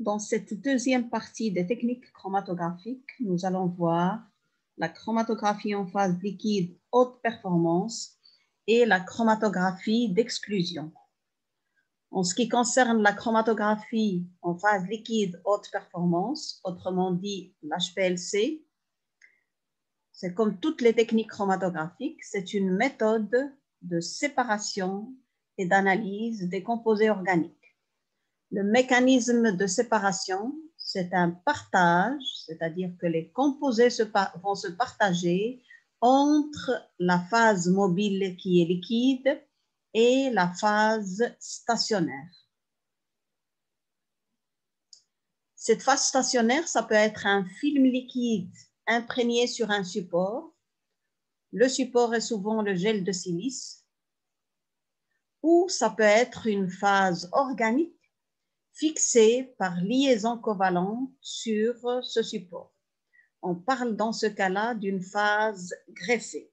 Dans cette deuxième partie des techniques chromatographiques, nous allons voir la chromatographie en phase liquide haute performance et la chromatographie d'exclusion. En ce qui concerne la chromatographie en phase liquide haute performance, autrement dit l'HPLC, c'est comme toutes les techniques chromatographiques, c'est une méthode de séparation et d'analyse des composés organiques. Le mécanisme de séparation, c'est un partage, c'est-à-dire que les composés vont se partager entre la phase mobile qui est liquide et la phase stationnaire. Cette phase stationnaire, ça peut être un film liquide imprégné sur un support. Le support est souvent le gel de silice. Ou ça peut être une phase organique fixée par liaison covalente sur ce support. On parle dans ce cas-là d'une phase greffée.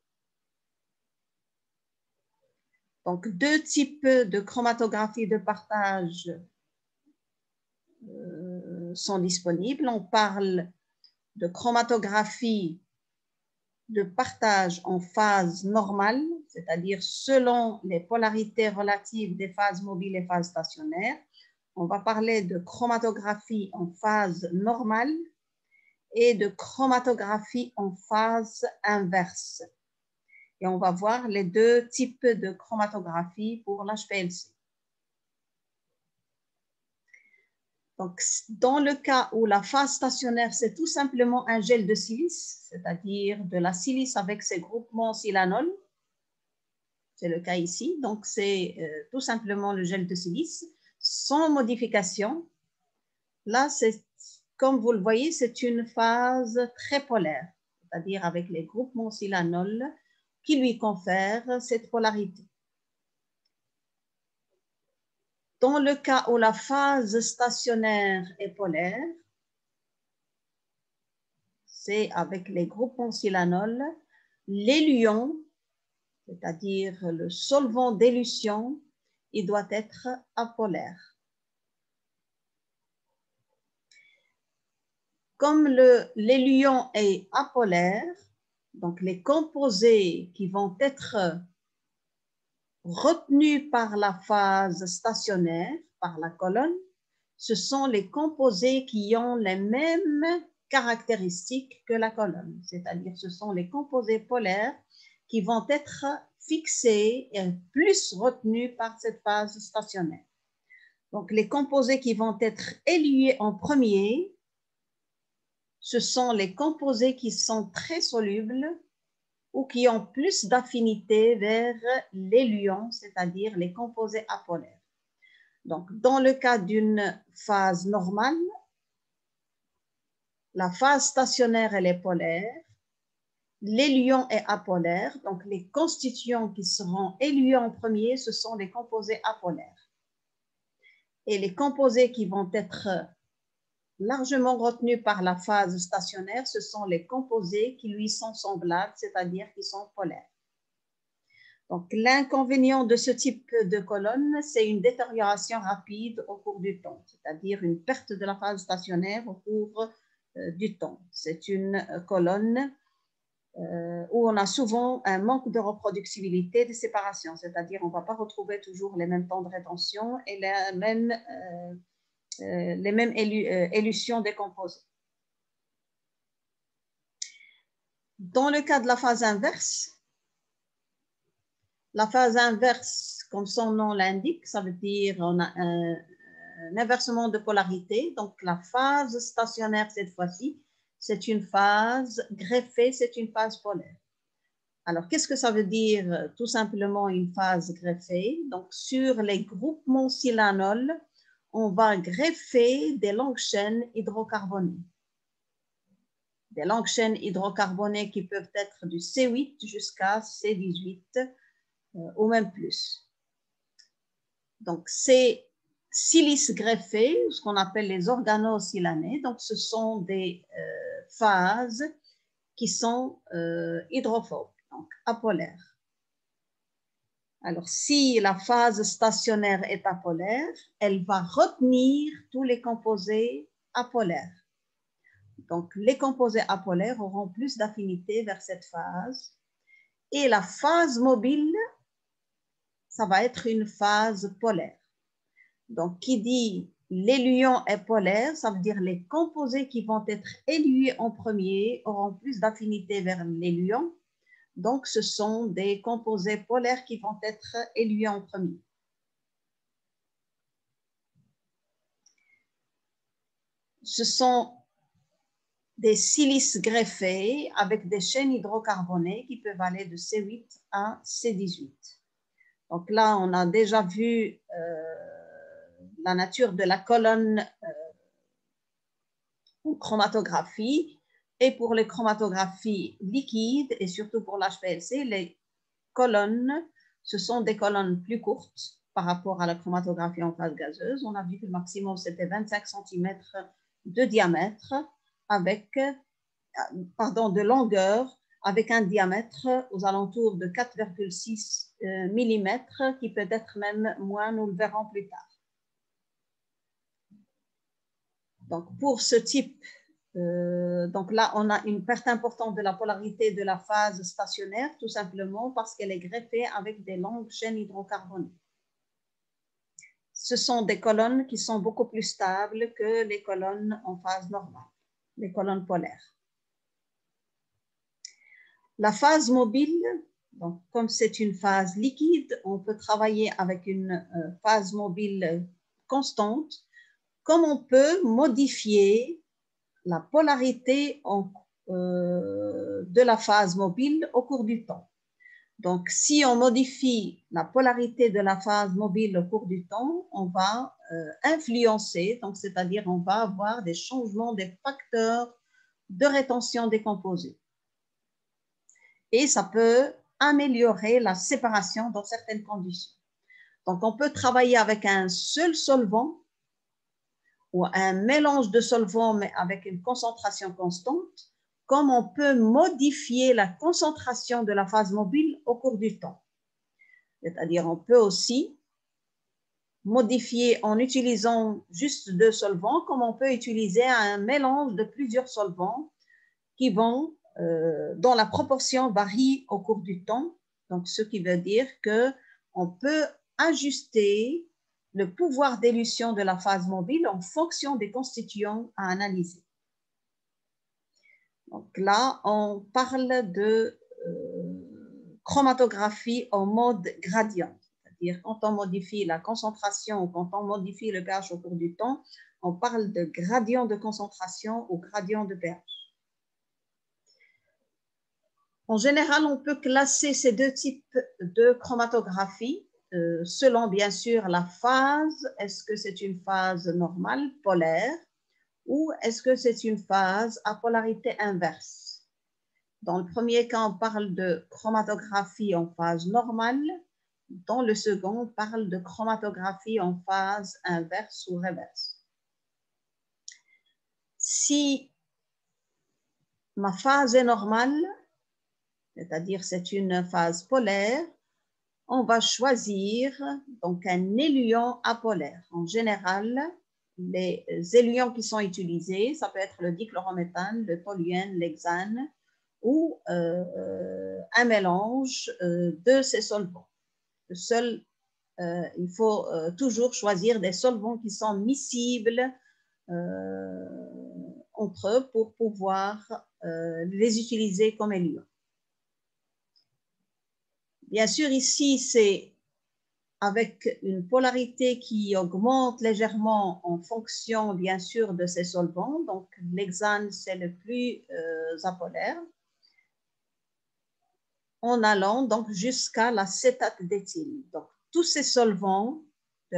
Donc, deux types de chromatographie de partage sont disponibles. On parle de chromatographie de partage en phase normale, c'est-à-dire selon les polarités relatives des phases mobiles et phases stationnaires. On va parler de chromatographie en phase normale et de chromatographie en phase inverse. Et on va voir les deux types de chromatographie pour l'HPLC. Donc, dans le cas où la phase stationnaire, c'est tout simplement un gel de silice, c'est-à-dire de la silice avec ses groupements silanol, c'est le cas ici, donc c'est tout simplement le gel de silice, sans modification. Là, comme vous le voyez, c'est une phase très polaire, c'est-à-dire avec les groupements silanol qui lui confèrent cette polarité. Dans le cas où la phase stationnaire est polaire, c'est avec les groupements silanol, l'élution, c'est-à-dire le solvant d'élution, il doit être apolaire. Comme l'élution est apolaire, donc les composés qui vont être retenus par la phase stationnaire, par la colonne, ce sont les composés qui ont les mêmes caractéristiques que la colonne, c'est-à-dire ce sont les composés polaires qui vont être fixés et plus retenus par cette phase stationnaire. Donc, les composés qui vont être élués en premier, ce sont les composés qui sont très solubles ou qui ont plus d'affinité vers l'élution, c'est-à-dire les composés apolaires. Donc, dans le cas d'une phase normale, la phase stationnaire, elle est polaire, l'élution est apolaire, donc les constituants qui seront élués en premier, ce sont les composés apolaires. Et les composés qui vont être largement retenus par la phase stationnaire, ce sont les composés qui lui sont semblables, c'est-à-dire qui sont polaires. Donc, l'inconvénient de ce type de colonne, c'est une détérioration rapide au cours du temps, c'est-à-dire une perte de la phase stationnaire au cours du temps. C'est une colonne où on a souvent un manque de reproductibilité de séparation, c'est-à-dire on ne va pas retrouver toujours les mêmes temps de rétention et les mêmes élutions des composés. Dans le cas de la phase inverse, comme son nom l'indique, ça veut dire on a un inversement de polarité. Donc, la phase stationnaire, cette fois-ci, c'est une phase greffée, c'est une phase polaire. Alors, qu'est-ce que ça veut dire tout simplement une phase greffée? Donc, sur les groupements silanol, on va greffer des longues chaînes hydrocarbonées. Des longues chaînes hydrocarbonées qui peuvent être du C8 jusqu'à C18 ou même plus. Donc, ces silices greffés, ce qu'on appelle les organosilanés, donc ce sont des phases qui sont hydrophobes, donc apolaires. Alors, si la phase stationnaire est apolaire, elle va retenir tous les composés apolaires. Donc, les composés apolaires auront plus d'affinité vers cette phase. Et la phase mobile, ça va être une phase polaire. Donc, qui dit l'éluant est polaire, ça veut dire les composés qui vont être élués en premier auront plus d'affinité vers l'éluant. Donc, ce sont des composés polaires qui vont être élués en premier. Ce sont des silices greffés avec des chaînes hydrocarbonnées qui peuvent aller de C8 à C18. Donc là, on a déjà vu la nature de la colonne en chromatographie. Et pour les chromatographies liquides et surtout pour l'HPLC, les colonnes, ce sont des colonnes plus courtes par rapport à la chromatographie en phase gazeuse. On a vu que le maximum, c'était 25 cm de diamètre avec, de longueur avec un diamètre aux alentours de 4,6 mm qui peut être même moins, nous le verrons plus tard. Donc, pour ce type, donc là, on a une perte importante de la polarité de la phase stationnaire, tout simplement parce qu'elle est greffée avec des longues chaînes hydrocarbonées. Ce sont des colonnes qui sont beaucoup plus stables que les colonnes en phase normale, les colonnes polaires. La phase mobile, donc, comme c'est une phase liquide, on peut travailler avec une phase mobile constante, comme on peut modifier la polarité de la phase mobile au cours du temps. Donc, si on modifie la polarité de la phase mobile au cours du temps, on va influencer, donc c'est-à-dire on va avoir des changements des facteurs de rétention des composés. Et ça peut améliorer la séparation dans certaines conditions. Donc, on peut travailler avec un seul solvant ou un mélange de solvants, mais avec une concentration constante, comme on peut modifier la concentration de la phase mobile au cours du temps. C'est-à-dire, on peut aussi modifier en utilisant juste 2 solvants, comme on peut utiliser un mélange de plusieurs solvants qui vont, dont la proportion varie au cours du temps. Donc, ce qui veut dire qu'on peut ajuster le pouvoir d'élution de la phase mobile en fonction des constituants à analyser. Donc là, on parle de chromatographie en mode gradient. C'est-à-dire quand on modifie la concentration ou quand on modifie le pH au cours du temps, on parle de gradient de concentration ou gradient de pH. En général, on peut classer ces deux types de chromatographie selon bien sûr la phase. Est-ce que c'est une phase normale, polaire, ou est-ce que c'est une phase à polarité inverse? Dans le premier cas, on parle de chromatographie en phase normale. Dans le second, on parle de chromatographie en phase inverse ou reverse. Si ma phase est normale, c'est-à-dire c'est une phase polaire, on va choisir donc un éluant apolaire. En général, les éluants qui sont utilisés, ça peut être le dichlorométhane, le toluène, l'hexane ou un mélange de ces solvants. Il faut toujours choisir des solvants qui sont miscibles entre eux pour pouvoir les utiliser comme éluants. Bien sûr, ici, c'est avec une polarité qui augmente légèrement en fonction, bien sûr, de ces solvants. Donc, l'hexane, c'est le plus apolaire, en allant donc jusqu'à l'acétate d'éthyle. Donc, tous ces solvants, de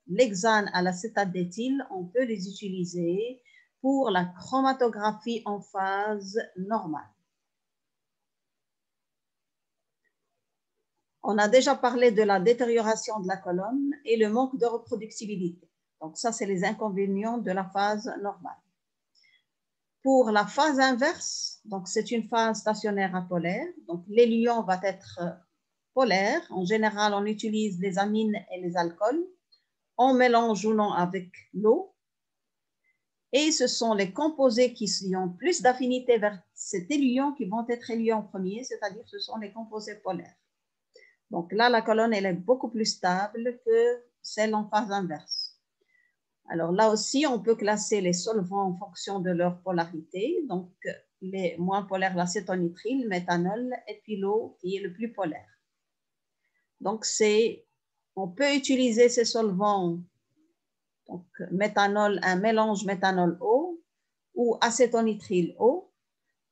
l'hexane à l'acétate d'éthyle, on peut les utiliser pour la chromatographie en phase normale. On a déjà parlé de la détérioration de la colonne et le manque de reproductibilité. Donc ça, c'est les inconvénients de la phase normale. Pour la phase inverse, donc c'est une phase stationnaire apolaire. Donc l'éluant va être polaires. En général, on utilise les amines et les alcools. On mélange ou non avec l'eau. Et ce sont les composés qui ont plus d'affinité vers cet éluion qui vont être élués en premier, c'est-à-dire ce sont les composés polaires. Donc là, la colonne, elle est beaucoup plus stable que celle en phase inverse. Alors là aussi, on peut classer les solvants en fonction de leur polarité. Donc, les moins polaires, l'acétonitrile, le méthanol, et puis l'eau qui est le plus polaire. Donc, on peut utiliser ces solvants, donc méthanol, un mélange méthanol-eau ou acétonitrile-eau,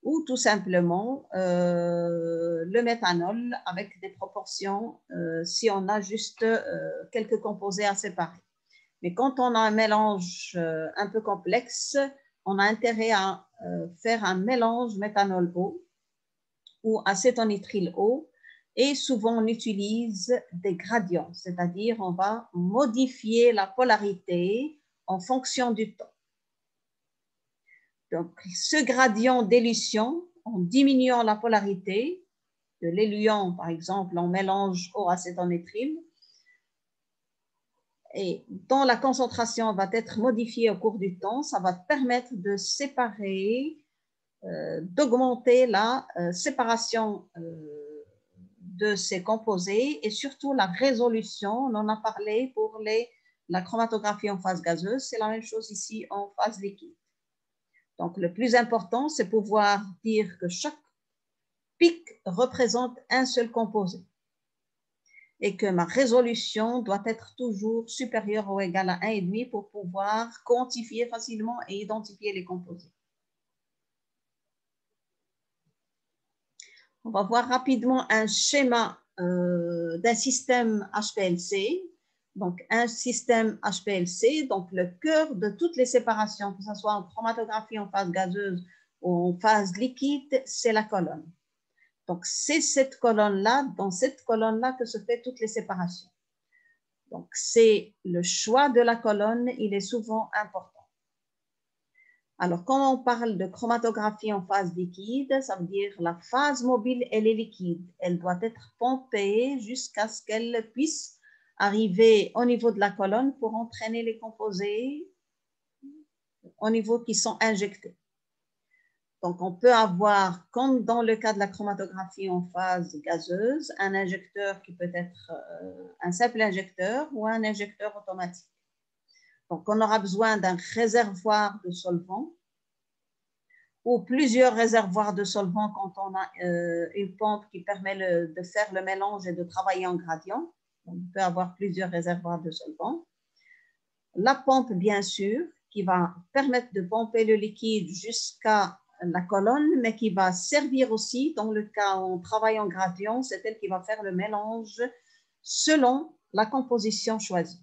ou tout simplement le méthanol avec des proportions si on a juste quelques composés à séparer. Mais quand on a un mélange un peu complexe, on a intérêt à faire un mélange méthanol-eau ou acétonitrile-eau, et souvent on utilise des gradients, c'est-à-dire on va modifier la polarité en fonction du temps. Donc, ce gradient d'élution, en diminuant la polarité de l'éluant, par exemple, en mélange au acétonitrile, et dont la concentration va être modifiée au cours du temps, ça va permettre de séparer, d'augmenter la séparation de ces composés et surtout la résolution. On en a parlé pour la chromatographie en phase gazeuse, c'est la même chose ici en phase liquide. Donc, le plus important, c'est pouvoir dire que chaque pic représente un seul composé et que ma résolution doit être toujours supérieure ou égale à 1,5 pour pouvoir quantifier facilement et identifier les composés. On va voir rapidement un schéma d'un système HPLC. Donc, un système HPLC, donc le cœur de toutes les séparations, que ce soit en chromatographie en phase gazeuse ou en phase liquide, c'est la colonne. Donc, c'est cette colonne-là, dans cette colonne-là que se fait toutes les séparations. Donc, c'est le choix de la colonne, il est souvent important. Alors, quand on parle de chromatographie en phase liquide, ça veut dire la phase mobile, elle est liquide. Elle doit être pompée jusqu'à ce qu'elle puisse arriver au niveau de la colonne pour entraîner les composés au niveau qui sont injectés. Donc, on peut avoir, comme dans le cas de la chromatographie en phase gazeuse, un injecteur qui peut être un simple injecteur ou un injecteur automatique. Donc, on aura besoin d'un réservoir de solvant ou plusieurs réservoirs de solvant quand on a une pompe qui permet de faire le mélange et de travailler en gradient. On peut avoir plusieurs réservoirs de solvant. La pompe, bien sûr, qui va permettre de pomper le liquide jusqu'à la colonne, mais qui va servir aussi, dans le cas où on travaille en gradient, c'est elle qui va faire le mélange selon la composition choisie.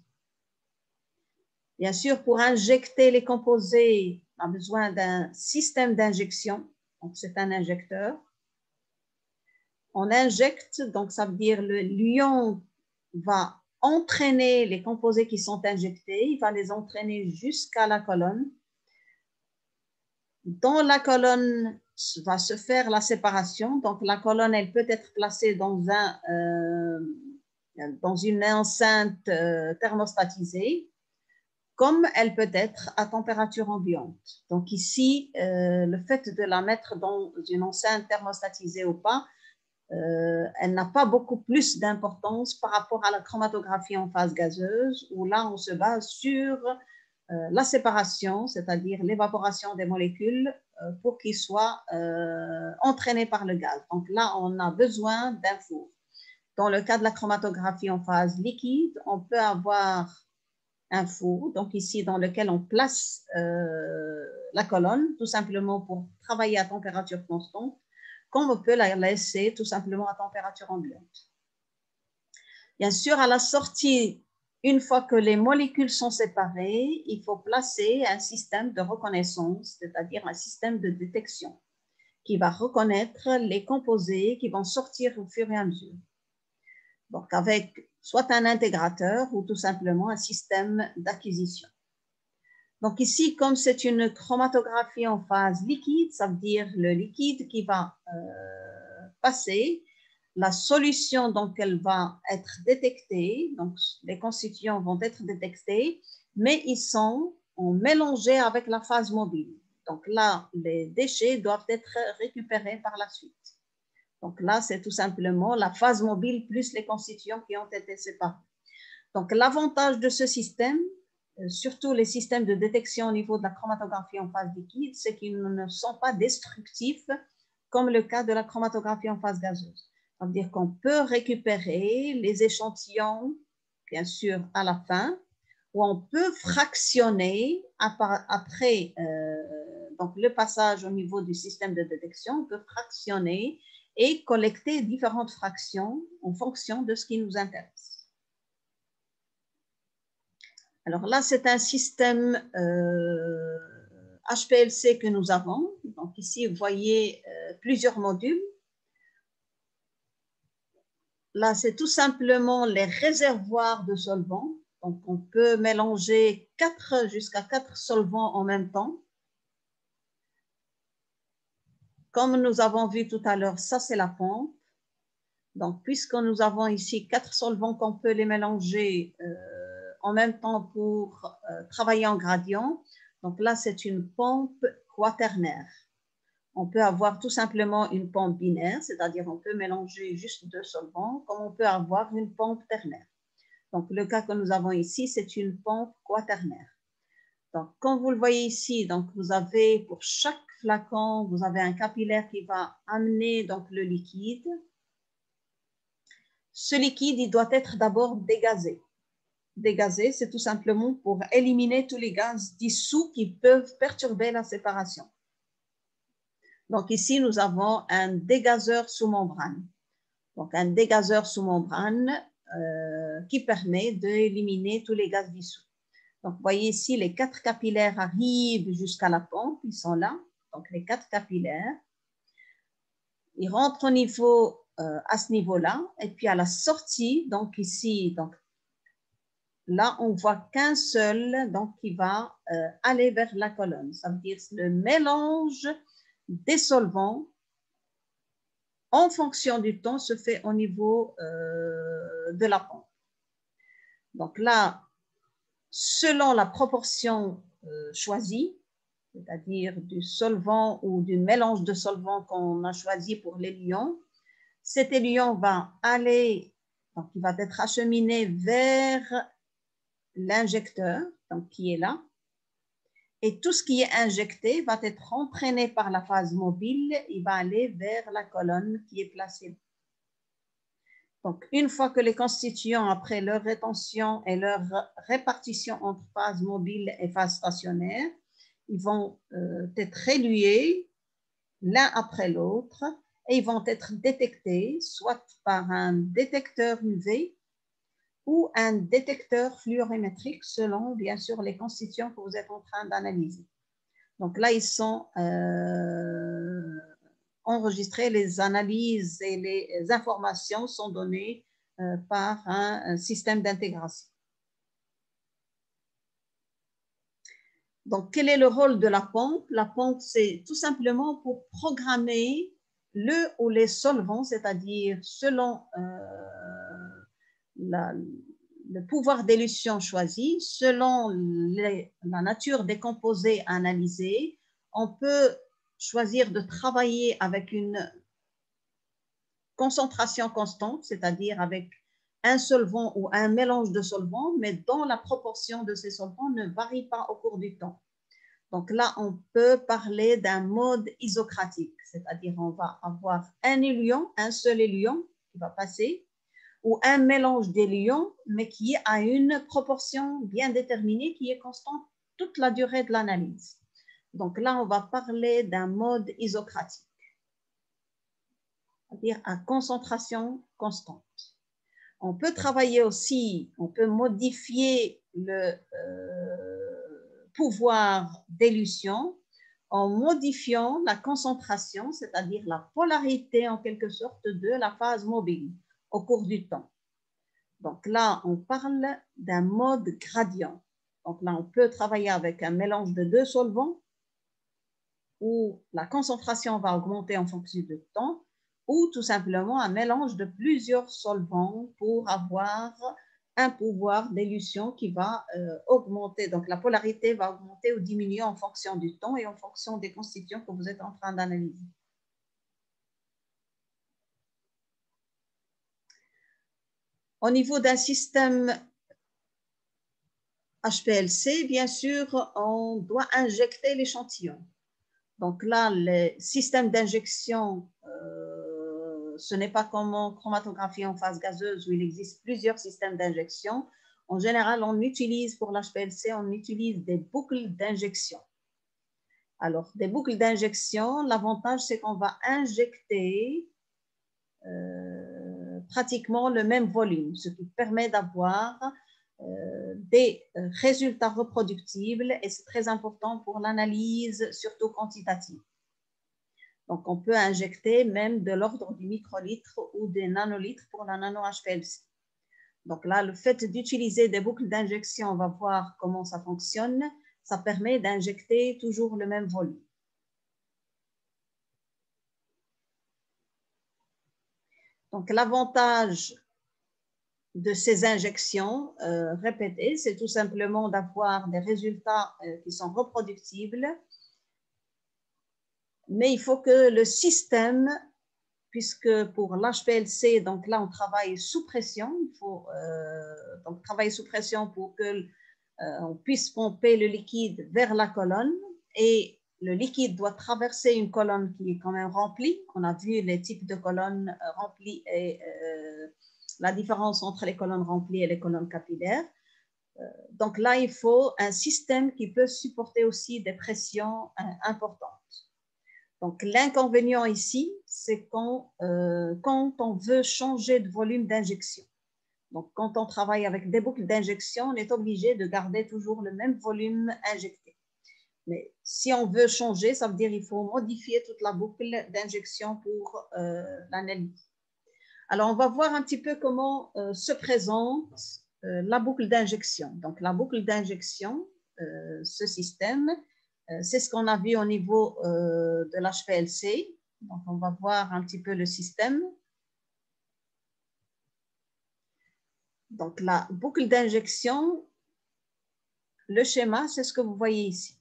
Bien sûr, pour injecter les composés, on a besoin d'un système d'injection, donc c'est un injecteur. On injecte, donc ça veut dire l'ion va entraîner les composés qui sont injectés, il va les entraîner jusqu'à la colonne. Dans la colonne va se faire la séparation, donc la colonne, elle peut être placée dans une enceinte thermostatisée, comme elle peut être à température ambiante. Donc ici, le fait de la mettre dans une enceinte thermostatisée ou pas, elle n'a pas beaucoup plus d'importance par rapport à la chromatographie en phase gazeuse, où là, on se base sur la séparation, c'est-à-dire l'évaporation des molécules pour qu'ils soient entraînés par le gaz. Donc là, on a besoin d'un four. Dans le cas de la chromatographie en phase liquide, on peut avoir un four, donc ici dans lequel on place la colonne, tout simplement pour travailler à température constante, comme on peut la laisser tout simplement à température ambiante. Bien sûr, à la sortie, une fois que les molécules sont séparées, il faut placer un système de reconnaissance, c'est-à-dire un système de détection qui va reconnaître les composés qui vont sortir au fur et à mesure. Donc, avec soit un intégrateur ou tout simplement un système d'acquisition. Donc ici, comme c'est une chromatographie en phase liquide, ça veut dire le liquide qui va passer la solution donc elle va être détectée, donc les constituants vont être détectés, mais ils sont mélangés avec la phase mobile. Donc là, les déchets doivent être récupérés par la suite. Donc là, c'est tout simplement la phase mobile plus les constituants qui ont été séparés. Donc l'avantage de ce système, surtout les systèmes de détection au niveau de la chromatographie en phase liquide, c'est qu'ils ne sont pas destructifs comme le cas de la chromatographie en phase gazeuse. Ça veut dire qu'on peut récupérer les échantillons, bien sûr, à la fin, ou on peut fractionner après donc le passage au niveau du système de détection, on peut fractionner et collecter différentes fractions en fonction de ce qui nous intéresse. Alors là, c'est un système HPLC que nous avons. Donc ici, vous voyez plusieurs modules. Là, c'est tout simplement les réservoirs de solvants. Donc, on peut mélanger jusqu'à 4 solvants en même temps. Comme nous avons vu tout à l'heure, ça, c'est la pompe. Donc, puisque nous avons ici 4 solvants qu'on peut les mélanger en même temps pour travailler en gradient, donc là, c'est une pompe quaternaire. On peut avoir tout simplement une pompe binaire, c'est-à-dire on peut mélanger juste 2 solvants, comme on peut avoir une pompe ternaire. Donc, le cas que nous avons ici, c'est une pompe quaternaire. Donc, comme vous le voyez ici, donc vous avez pour chaque flacon, vous avez un capillaire qui va amener donc le liquide. Ce liquide, il doit être d'abord dégazé. Dégazé, c'est tout simplement pour éliminer tous les gaz dissous qui peuvent perturber la séparation. Donc ici, nous avons un dégazeur sous membrane. Donc un dégazeur sous membrane qui permet d'éliminer tous les gaz dissous. Donc vous voyez ici, les 4 capillaires arrivent jusqu'à la pompe, ils sont là. Donc les 4 capillaires, ils rentrent au niveau, à ce niveau-là. Et puis à la sortie, donc ici, donc, là, on voit qu'un seul donc, qui va aller vers la colonne. Ça veut dire le mélange des solvants en fonction du temps se fait au niveau de la pompe. Donc là, selon la proportion choisie, c'est-à-dire du solvant ou du mélange de solvants qu'on a choisi pour l'élion, cet élion va aller, donc il va être acheminé vers l'injecteur, donc qui est là, et tout ce qui est injecté va être entraîné par la phase mobile, il va aller vers la colonne qui est placée. Donc, une fois que les constituants, après leur rétention et leur répartition entre phase mobile et phase stationnaire, ils vont être élués l'un après l'autre et ils vont être détectés soit par un détecteur UV ou un détecteur fluorimétrique selon, bien sûr, les constituants que vous êtes en train d'analyser. Donc là, ils sont enregistrés, les analyses et les informations sont données par un système d'intégration. Donc, quel est le rôle de la pompe? La pompe, c'est tout simplement pour programmer le ou les solvants, c'est-à-dire selon le pouvoir d'élution choisi, selon la nature des composés analysés, on peut choisir de travailler avec une concentration constante, c'est-à-dire avec un solvant ou un mélange de solvants, mais dont la proportion de ces solvants ne varie pas au cours du temps. Donc là, on peut parler d'un mode isocratique, c'est-à-dire on va avoir un élion, un seul élion qui va passer, ou un mélange d'élions, mais qui est à une proportion bien déterminée, qui est constante toute la durée de l'analyse. Donc là, on va parler d'un mode isocratique, c'est-à-dire à concentration constante. On peut travailler aussi, on peut modifier le pouvoir d'élution en modifiant la concentration, c'est-à-dire la polarité en quelque sorte de la phase mobile au cours du temps. Donc là, on parle d'un mode gradient. Donc là, on peut travailler avec un mélange de 2 solvants où la concentration va augmenter en fonction du temps, ou tout simplement un mélange de plusieurs solvants pour avoir un pouvoir d'élution qui va augmenter. Donc, la polarité va augmenter ou diminuer en fonction du temps et en fonction des constituants que vous êtes en train d'analyser. Au niveau d'un système HPLC, bien sûr, on doit injecter l'échantillon. Donc là, le système d'injection, ce n'est pas comme en chromatographie en phase gazeuse où il existe plusieurs systèmes d'injection. En général, on utilise pour l'HPLC, on utilise des boucles d'injection. Alors, des boucles d'injection, l'avantage, c'est qu'on va injecter pratiquement le même volume, ce qui permet d'avoir des résultats reproductibles et c'est très important pour l'analyse, surtout quantitative. Donc, on peut injecter même de l'ordre du microlitre ou des nanolitres pour la nano-HPLC. Donc là, le fait d'utiliser des boucles d'injection, on va voir comment ça fonctionne. Ça permet d'injecter toujours le même volume. Donc, l'avantage de ces injections répétées, c'est tout simplement d'avoir des résultats qui sont reproductibles. Mais il faut que le système, puisque pour l'HPLC, donc là, on travaille sous pression. Il faut donc travailler sous pression pour que on puisse pomper le liquide vers la colonne et le liquide doit traverser une colonne qui est quand même remplie. On a vu les types de colonnes remplies et la différence entre les colonnes remplies et les colonnes capillaires. Donc là, il faut un système qui peut supporter aussi des pressions importantes. Donc l'inconvénient ici, c'est quand on veut changer de volume d'injection. Donc, quand on travaille avec des boucles d'injection, on est obligé de garder toujours le même volume injecté. Mais si on veut changer, ça veut dire qu'il faut modifier toute la boucle d'injection pour l'analyse. Alors, on va voir un petit peu comment se présente la boucle d'injection. Donc, la boucle d'injection, ce système, c'est ce qu'on a vu au niveau de l'HPLC. Donc, on va voir un petit peu le système. Donc, la boucle d'injection, le schéma, c'est ce que vous voyez ici.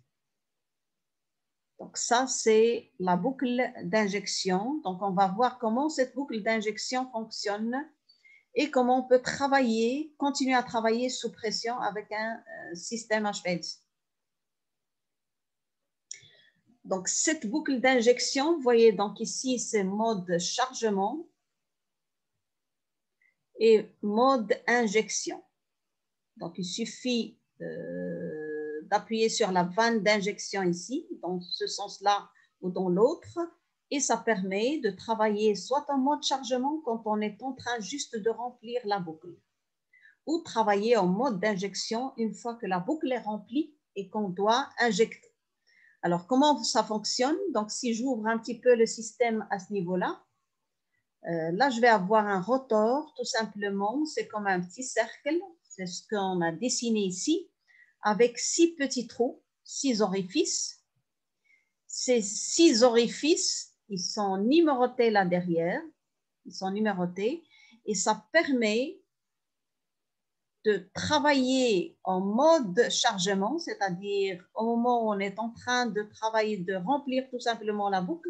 Donc, ça, c'est la boucle d'injection. Donc, on va voir comment cette boucle d'injection fonctionne et comment on peut travailler, continuer à travailler sous pression avec un système HPLC. Donc, cette boucle d'injection, vous voyez, donc ici, c'est mode chargement et mode injection. Donc, il suffit d'appuyer sur la vanne d'injection ici, dans ce sens-là ou dans l'autre, et ça permet de travailler soit en mode chargement quand on est en train juste de remplir la boucle, ou travailler en mode d'injection une fois que la boucle est remplie et qu'on doit injecter. Alors, comment ça fonctionne? Donc, si j'ouvre un petit peu le système à ce niveau-là, là, je vais avoir un rotor, tout simplement. C'est comme un petit cercle. C'est ce qu'on a dessiné ici, avec 6 petits trous, 6 orifices. Ces 6 orifices, ils sont numérotés là derrière. Ils sont numérotés. Et ça permet de travailler en mode chargement, c'est-à-dire au moment où on est en train de travailler, de remplir tout simplement la boucle.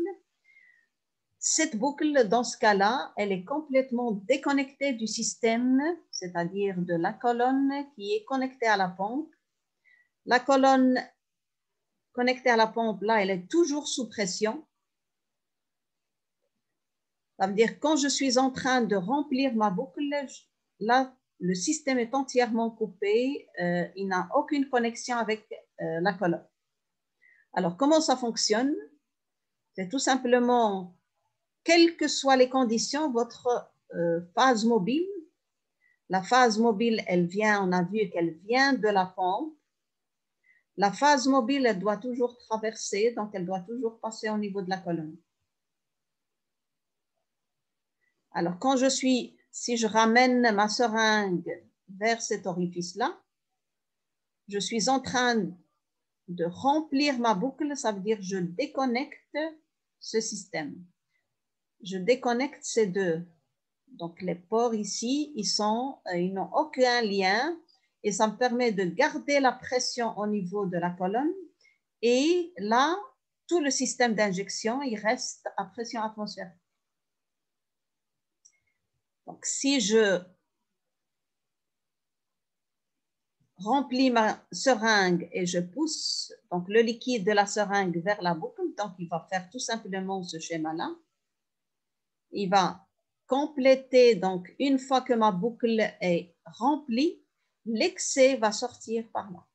Cette boucle, dans ce cas-là, elle est complètement déconnectée du système, c'est-à-dire de la colonne qui est connectée à la pompe. La colonne connectée à la pompe, là, elle est toujours sous pression. Ça veut dire que quand je suis en train de remplir ma boucle, là, le système est entièrement coupé, il n'a aucune connexion avec la colonne. Alors, comment ça fonctionne? C'est tout simplement, quelles que soient les conditions, votre phase mobile, la phase mobile, elle vient, on a vu qu'elle vient de la pompe. La phase mobile, elle doit toujours traverser, donc elle doit toujours passer au niveau de la colonne. Alors, quand si je ramène ma seringue vers cet orifice-là, je suis en train de remplir ma boucle, ça veut dire que je déconnecte ce système. je déconnecte ces deux. Donc, les pores ici, ils n'ont aucun lien et ça me permet de garder la pression au niveau de la colonne. Et là, tout le système d'injection, il reste à pression atmosphérique. Donc, si je remplis ma seringue et je pousse donc le liquide de la seringue vers la boucle, donc il va faire tout simplement ce schéma-là. Il va compléter, donc une fois que ma boucle est remplie, l'excès va sortir par là.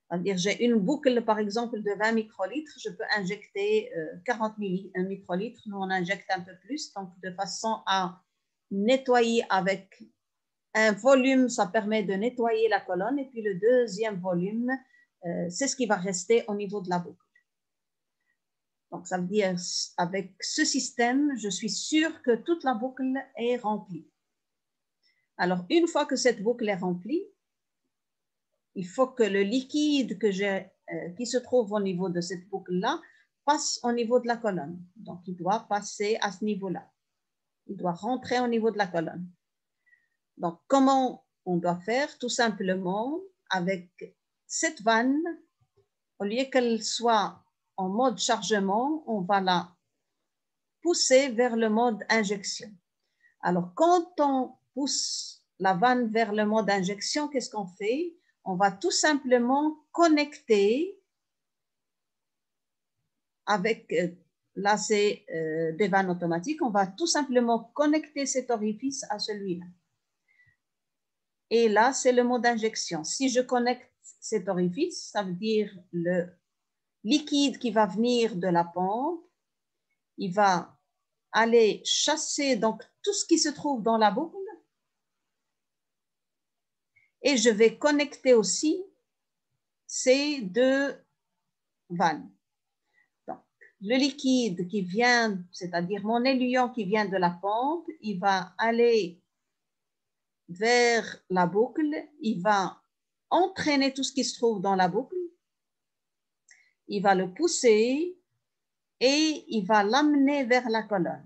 C'est-à-dire, j'ai une boucle, par exemple, de 20 microlitres, je peux injecter 40 microlitres. Nous, on injecte un peu plus, donc de façon à nettoyer avec un volume, ça permet de nettoyer la colonne. Et puis, le deuxième volume, c'est ce qui va rester au niveau de la boucle. Donc, ça veut dire, avec ce système, je suis sûre que toute la boucle est remplie. Alors, une fois que cette boucle est remplie, il faut que le liquide qui se trouve au niveau de cette boucle-là passe au niveau de la colonne. Donc, il doit passer à ce niveau-là. Il doit rentrer au niveau de la colonne. Donc, comment on doit faire? Tout simplement, avec cette vanne, au lieu qu'elle soit en mode chargement, on va la pousser vers le mode injection. Alors, quand on pousse la vanne vers le mode injection, qu'est-ce qu'on fait? On va tout simplement connecter avec, là c'est des vannes automatiques, on va tout simplement connecter cet orifice à celui-là. Et là, c'est le mode injection. Si je connecte cet orifice, ça veut dire le liquide qui va venir de la pompe, il va aller chasser donc tout ce qui se trouve dans la boucle et je vais connecter aussi ces deux vannes. Donc, le liquide qui vient, c'est-à-dire mon éluant qui vient de la pompe, il va aller vers la boucle, il va entraîner tout ce qui se trouve dans la boucle, il va le pousser et il va l'amener vers la colonne.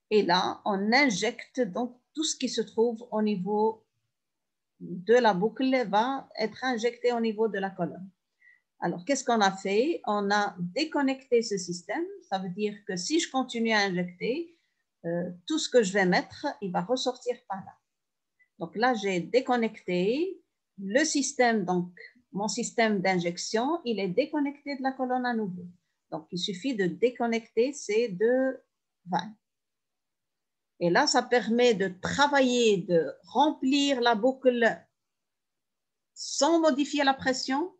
Et là, on injecte donc tout ce qui se trouve au niveau de la boucle va être injecté au niveau de la colonne. Alors, qu'est-ce qu'on a fait? On a déconnecté ce système. Ça veut dire que si je continue à injecter, tout ce que je vais mettre, il va ressortir par là. Donc là, j'ai déconnecté le système, donc mon système d'injection, il est déconnecté de la colonne à nouveau. Donc, il suffit de déconnecter ces deux vannes. Et là, ça permet de travailler, de remplir la boucle sans modifier la pression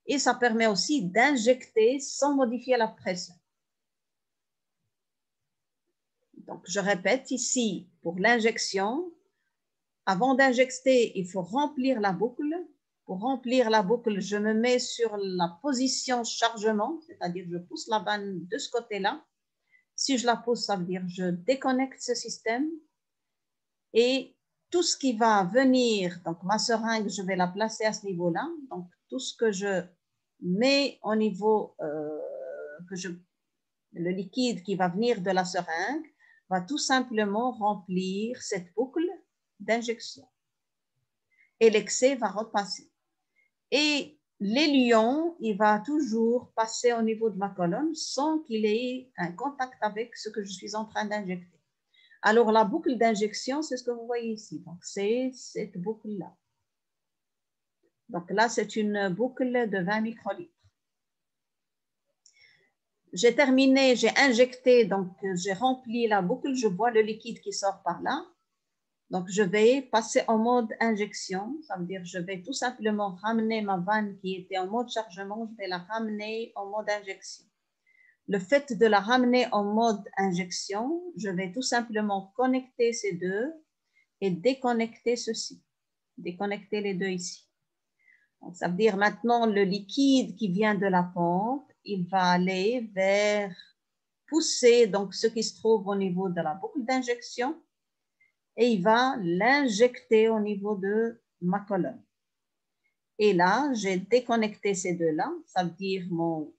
et ça permet aussi d'injecter sans modifier la pression. Donc, je répète ici, pour l'injection, avant d'injecter, il faut remplir la boucle. Pour remplir la boucle, je me mets sur la position chargement, c'est-à-dire je pousse la vanne de ce côté-là. Si je la pousse, ça veut dire je déconnecte ce système et tout ce qui va venir, donc ma seringue, je vais la placer à ce niveau-là. Donc, tout ce que je mets au niveau, le liquide qui va venir de la seringue va tout simplement remplir cette boucle d'injection. Et l'excès va repasser. Et l'éluant, il va toujours passer au niveau de ma colonne sans qu'il ait un contact avec ce que je suis en train d'injecter. Alors, la boucle d'injection, c'est ce que vous voyez ici. Donc, c'est cette boucle-là. Donc là, c'est une boucle de 20 microlitres. J'ai terminé, j'ai injecté, donc j'ai rempli la boucle, je vois le liquide qui sort par là. Donc, je vais passer en mode injection, ça veut dire je vais tout simplement ramener ma vanne qui était en mode chargement, je vais la ramener en mode injection. Le fait de la ramener en mode injection, je vais tout simplement connecter ces deux et déconnecter ceci, déconnecter les deux ici. Donc, ça veut dire maintenant le liquide qui vient de la pompe, il va aller vers pousser donc ce qui se trouve au niveau de la boucle d'injection et il va l'injecter au niveau de ma colonne. Et là, j'ai déconnecté ces deux-là, ça veut dire mon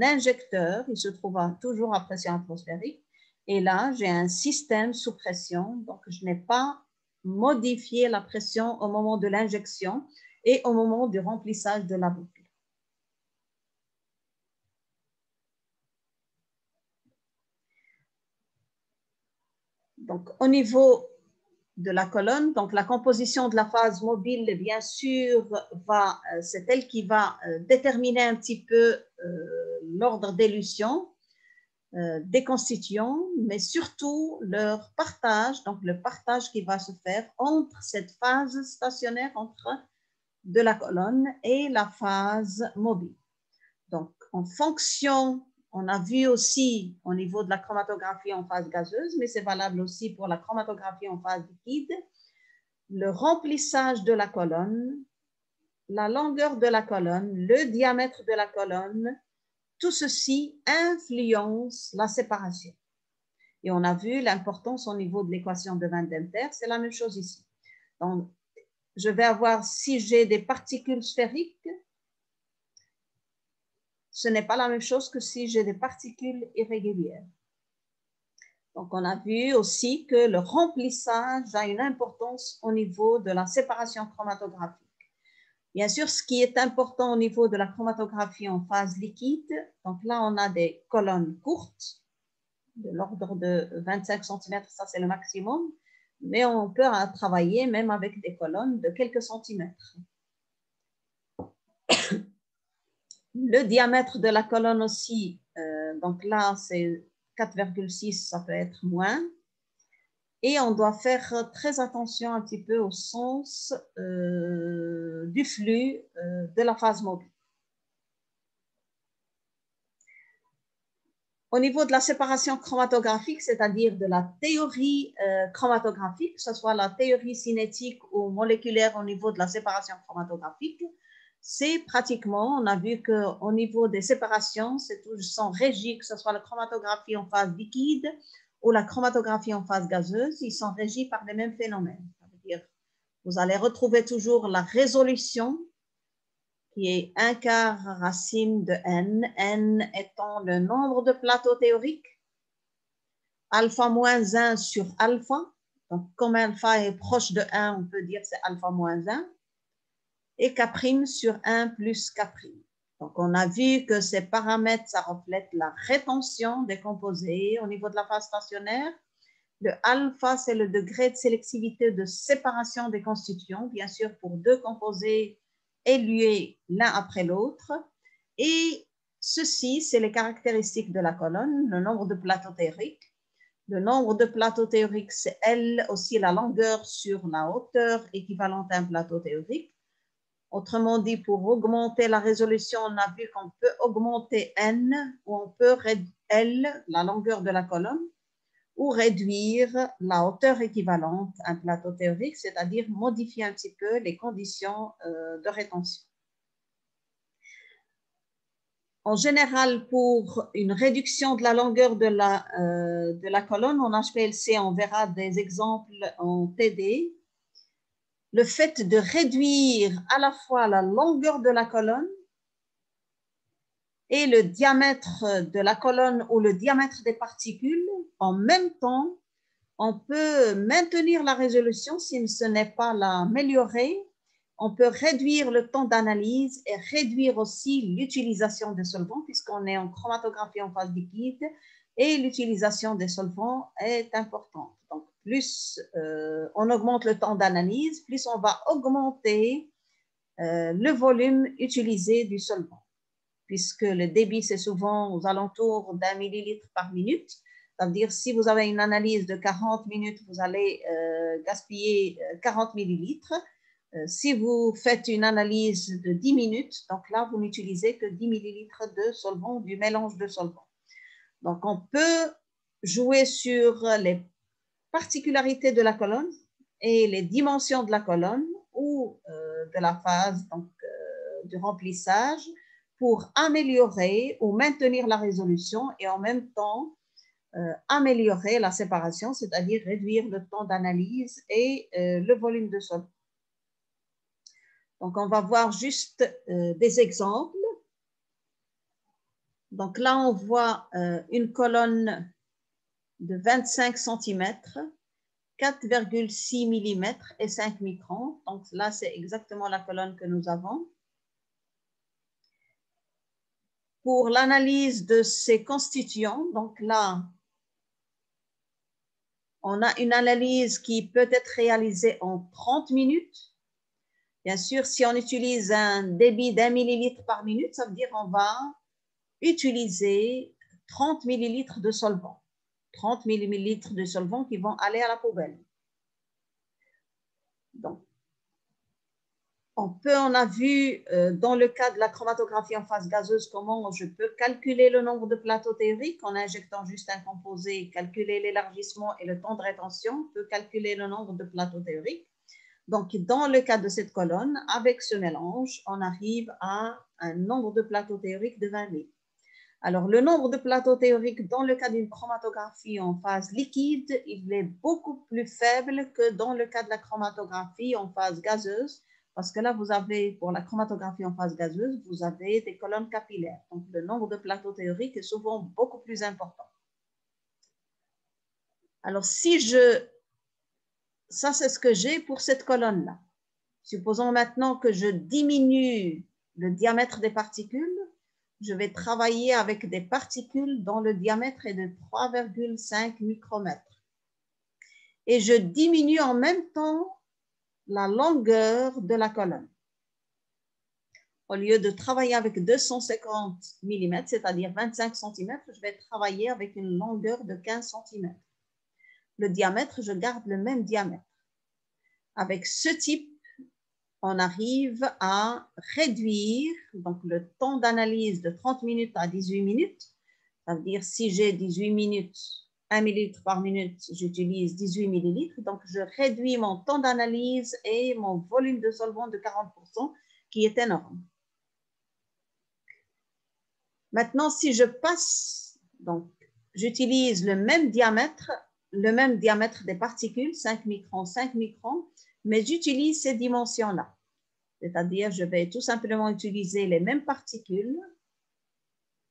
injecteur, il se trouve toujours à pression atmosphérique, Et là, j'ai un système sous pression, donc je n'ai pas modifié la pression au moment de l'injection et au moment du remplissage de la boucle. Donc, au niveau de la colonne, donc la composition de la phase mobile, bien sûr, c'est elle qui va déterminer un petit peu l'ordre d'élution des constituants, mais surtout leur partage, donc le partage qui va se faire entre cette phase stationnaire, entre de la colonne et la phase mobile. Donc, en fonction, on a vu aussi au niveau de la chromatographie en phase gazeuse, mais c'est valable aussi pour la chromatographie en phase liquide, le remplissage de la colonne, la longueur de la colonne, le diamètre de la colonne, tout ceci influence la séparation. Et on a vu l'importance au niveau de l'équation de Van Denter, c'est la même chose ici. Donc, je vais avoir, si j'ai des particules sphériques, ce n'est pas la même chose que si j'ai des particules irrégulières. Donc, on a vu aussi que le remplissage a une importance au niveau de la séparation chromatographique. Bien sûr, ce qui est important au niveau de la chromatographie en phase liquide, donc là, on a des colonnes courtes, de l'ordre de 25 cm, ça c'est le maximum, mais on peut travailler même avec des colonnes de quelques centimètres. Le diamètre de la colonne aussi, donc là c'est 4,6, ça peut être moins. Et on doit faire très attention un petit peu au sens du flux de la phase mobile. Au niveau de la séparation chromatographique, c'est-à-dire de la théorie chromatographique, que ce soit la théorie cinétique ou moléculaire au niveau de la séparation chromatographique, c'est pratiquement, on a vu qu'au niveau des séparations, sont régis, que ce soit la chromatographie en phase liquide ou la chromatographie en phase gazeuse, ils sont régis par les mêmes phénomènes. Ça veut dire, vous allez retrouver toujours la résolution qui est 1 quart racine de n étant le nombre de plateaux théoriques, alpha moins 1 sur alpha, donc comme alpha est proche de 1, on peut dire c'est alpha moins 1, et K' sur 1 plus K'. Donc on a vu que ces paramètres, ça reflète la rétention des composés au niveau de la phase stationnaire. Le alpha, c'est le degré de sélectivité de séparation des constituants, bien sûr pour deux composés élués l'un après l'autre. Et ceci, c'est les caractéristiques de la colonne, le nombre de plateaux théoriques. Le nombre de plateaux théoriques, c'est L, aussi la longueur sur la hauteur équivalente à un plateau théorique. Autrement dit, pour augmenter la résolution, on a vu qu'on peut augmenter N ou on peut réduire L, la longueur de la colonne, ou réduire la hauteur équivalente à un plateau théorique, c'est-à-dire modifier un petit peu les conditions de rétention. En général, pour une réduction de la longueur de la colonne en HPLC, on verra des exemples en TD. Le fait de réduire à la fois la longueur de la colonne et le diamètre de la colonne ou le diamètre des particules, en même temps, on peut maintenir la résolution si ce n'est pas l'améliorer. On peut réduire le temps d'analyse et réduire aussi l'utilisation des solvants puisqu'on est en chromatographie en phase liquide et l'utilisation des solvants est importante. Donc, plus on augmente le temps d'analyse, plus on va augmenter le volume utilisé du solvant puisque le débit, c'est souvent aux alentours d'1 millilitre par minute. Ça veut dire si vous avez une analyse de 40 minutes, vous allez gaspiller 40 millilitres. Si vous faites une analyse de 10 minutes, donc là, vous n'utilisez que 10 millilitres de solvant, du mélange de solvant. Donc, on peut jouer sur les particularités de la colonne et les dimensions de la colonne ou de la phase donc, du remplissage pour améliorer ou maintenir la résolution et en même temps améliorer la séparation, c'est-à-dire réduire le temps d'analyse et le volume de solvant. Donc, on va voir juste des exemples. Donc là, on voit une colonne de 25 cm, 4,6 mm et 5 microns. Donc là, c'est exactement la colonne que nous avons. Pour l'analyse de ces constituants, donc là, on a une analyse qui peut être réalisée en 30 minutes. Bien sûr, si on utilise un débit d'1 millilitre par minute, ça veut dire qu'on va utiliser 30 millilitres de solvant. 30 millilitres de solvant qui vont aller à la poubelle. Donc, on a vu dans le cas de la chromatographie en phase gazeuse comment je peux calculer le nombre de plateaux théoriques en injectant juste un composé, calculer l'élargissement et le temps de rétention, on peut calculer le nombre de plateaux théoriques. Donc, dans le cas de cette colonne, avec ce mélange, on arrive à un nombre de plateaux théoriques de 20 000. Alors, le nombre de plateaux théoriques dans le cas d'une chromatographie en phase liquide, il est beaucoup plus faible que dans le cas de la chromatographie en phase gazeuse, parce que là, vous avez, pour la chromatographie en phase gazeuse, vous avez des colonnes capillaires. Donc, le nombre de plateaux théoriques est souvent beaucoup plus important. Alors, ça, c'est ce que j'ai pour cette colonne-là. Supposons maintenant que je diminue le diamètre des particules. Je vais travailler avec des particules dont le diamètre est de 3,5 micromètres. Et je diminue en même temps la longueur de la colonne. Au lieu de travailler avec 250 mm, c'est-à-dire 25 cm, je vais travailler avec une longueur de 15 cm. Le diamètre, je garde le même diamètre. Avec ce type, on arrive à réduire donc, le temps d'analyse de 30 minutes à 18 minutes. Ça veut dire si j'ai 18 minutes, 1 millilitre par minute, j'utilise 18 millilitres. Donc, je réduis mon temps d'analyse et mon volume de solvant de 40%, qui est énorme. Maintenant, si je passe, donc, j'utilise le même diamètre des particules, 5 microns, mais j'utilise ces dimensions-là. C'est-à-dire, je vais tout simplement utiliser les mêmes particules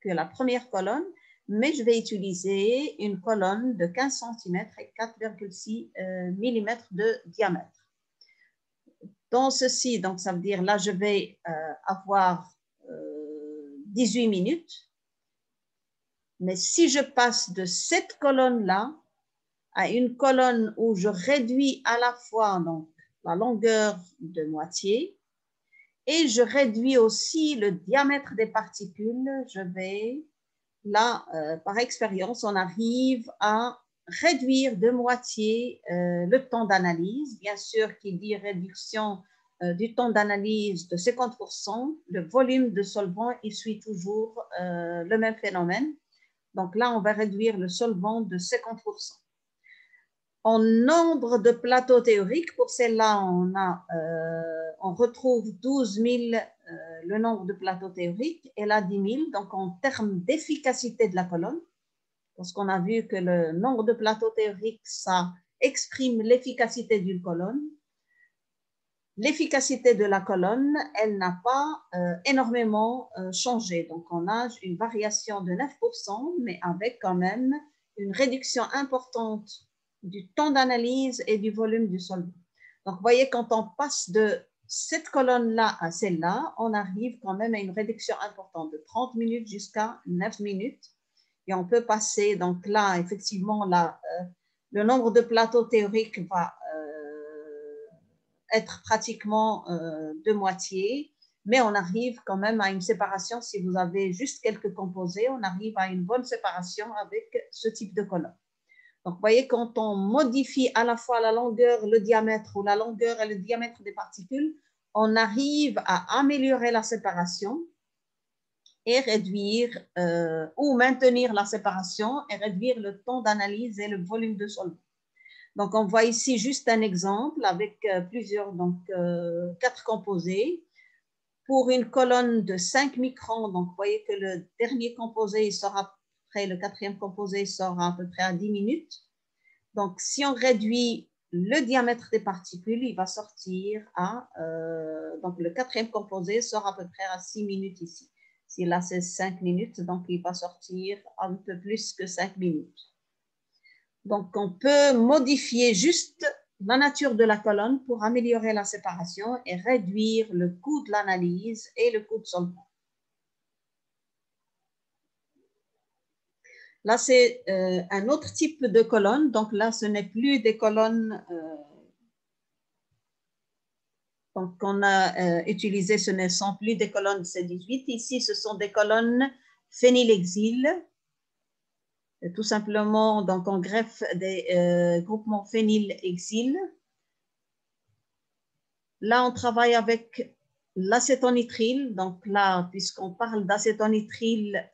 que la première colonne, mais je vais utiliser une colonne de 15 cm et 4,6 mm de diamètre. Dans ceci, donc ça veut dire là, je vais avoir 18 minutes. Mais si je passe de cette colonne-là à une colonne où je réduis à la fois donc, la longueur de moitié et je réduis aussi le diamètre des particules, je vais, là, par expérience, on arrive à réduire de moitié le temps d'analyse. Bien sûr, qui dit réduction du temps d'analyse de 50%, le volume de solvant, il suit toujours le même phénomène. Donc là, on va réduire le solvant de 50%. En nombre de plateaux théoriques, pour celle-là, on retrouve 12 000, le nombre de plateaux théoriques, et là 10 000. Donc, en termes d'efficacité de la colonne, parce qu'on a vu que le nombre de plateaux théoriques, ça exprime l'efficacité d'une colonne. L'efficacité de la colonne, elle n'a pas énormément changé. Donc, on a une variation de 9%, mais avec quand même une réduction importante du temps d'analyse et du volume du solvant. Donc, vous voyez, quand on passe de cette colonne-là à celle-là, on arrive quand même à une réduction importante de 30 minutes jusqu'à 9 minutes. Et on peut passer, donc là, effectivement, là, le nombre de plateaux théoriques va être pratiquement de moitié, mais on arrive quand même à une séparation. Si vous avez juste quelques composés, on arrive à une bonne séparation avec ce type de colonne. Donc, vous voyez, quand on modifie à la fois la longueur, le diamètre ou la longueur et le diamètre des particules, on arrive à améliorer la séparation et réduire ou maintenir la séparation et réduire le temps d'analyse et le volume de solvant. Donc, on voit ici juste un exemple avec plusieurs, donc 4 composés. Pour une colonne de 5 microns, donc vous voyez que le dernier composé sort après, le quatrième composé sort à peu près à 10 minutes. Donc, si on réduit le diamètre des particules, il va sortir à, donc le quatrième composé sort à peu près à 6 minutes ici. Si là c'est 5 minutes, donc il va sortir un peu plus que 5 minutes. Donc, on peut modifier juste la nature de la colonne pour améliorer la séparation et réduire le coût de l'analyse et le coût de solvant. Là, c'est un autre type de colonne. Donc là, ce n'est plus des colonnes donc qu'on a utilisées, ce ne sont plus des colonnes C18. Ici, ce sont des colonnes phénylexyle. Tout simplement, donc on greffe des groupements phénylexyle. Là, on travaille avec l'acétonitrile. Donc là, puisqu'on parle d'acétonitrile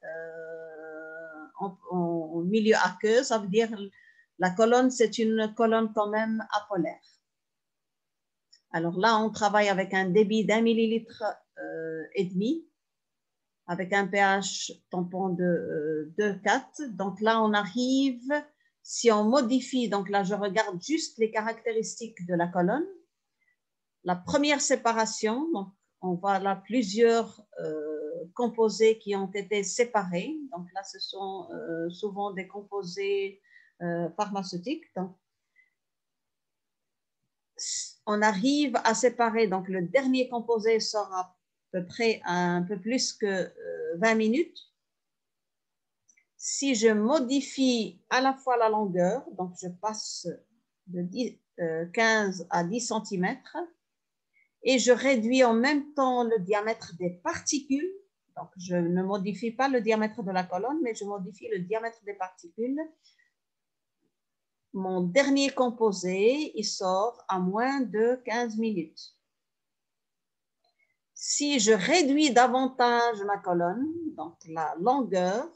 en milieu aqueux, ça veut dire la colonne, c'est une colonne quand même apolaire. Alors là, on travaille avec un débit d'1 millilitre et demi, avec un pH tampon de 2,4. Donc là, on arrive, si on modifie, donc là, je regarde juste les caractéristiques de la colonne. La première séparation, donc on voit là plusieurs composés qui ont été séparés. Donc là, ce sont souvent des composés pharmaceutiques. Donc, on arrive à séparer, donc le dernier composé sort à peu près un peu plus que 20 minutes. Si je modifie à la fois la longueur, donc je passe de 15 à 10 cm, et je réduis en même temps le diamètre des particules. Donc, je ne modifie pas le diamètre de la colonne, mais je modifie le diamètre des particules. Mon dernier composé, il sort à moins de 15 minutes. Si je réduis davantage ma colonne, donc la longueur,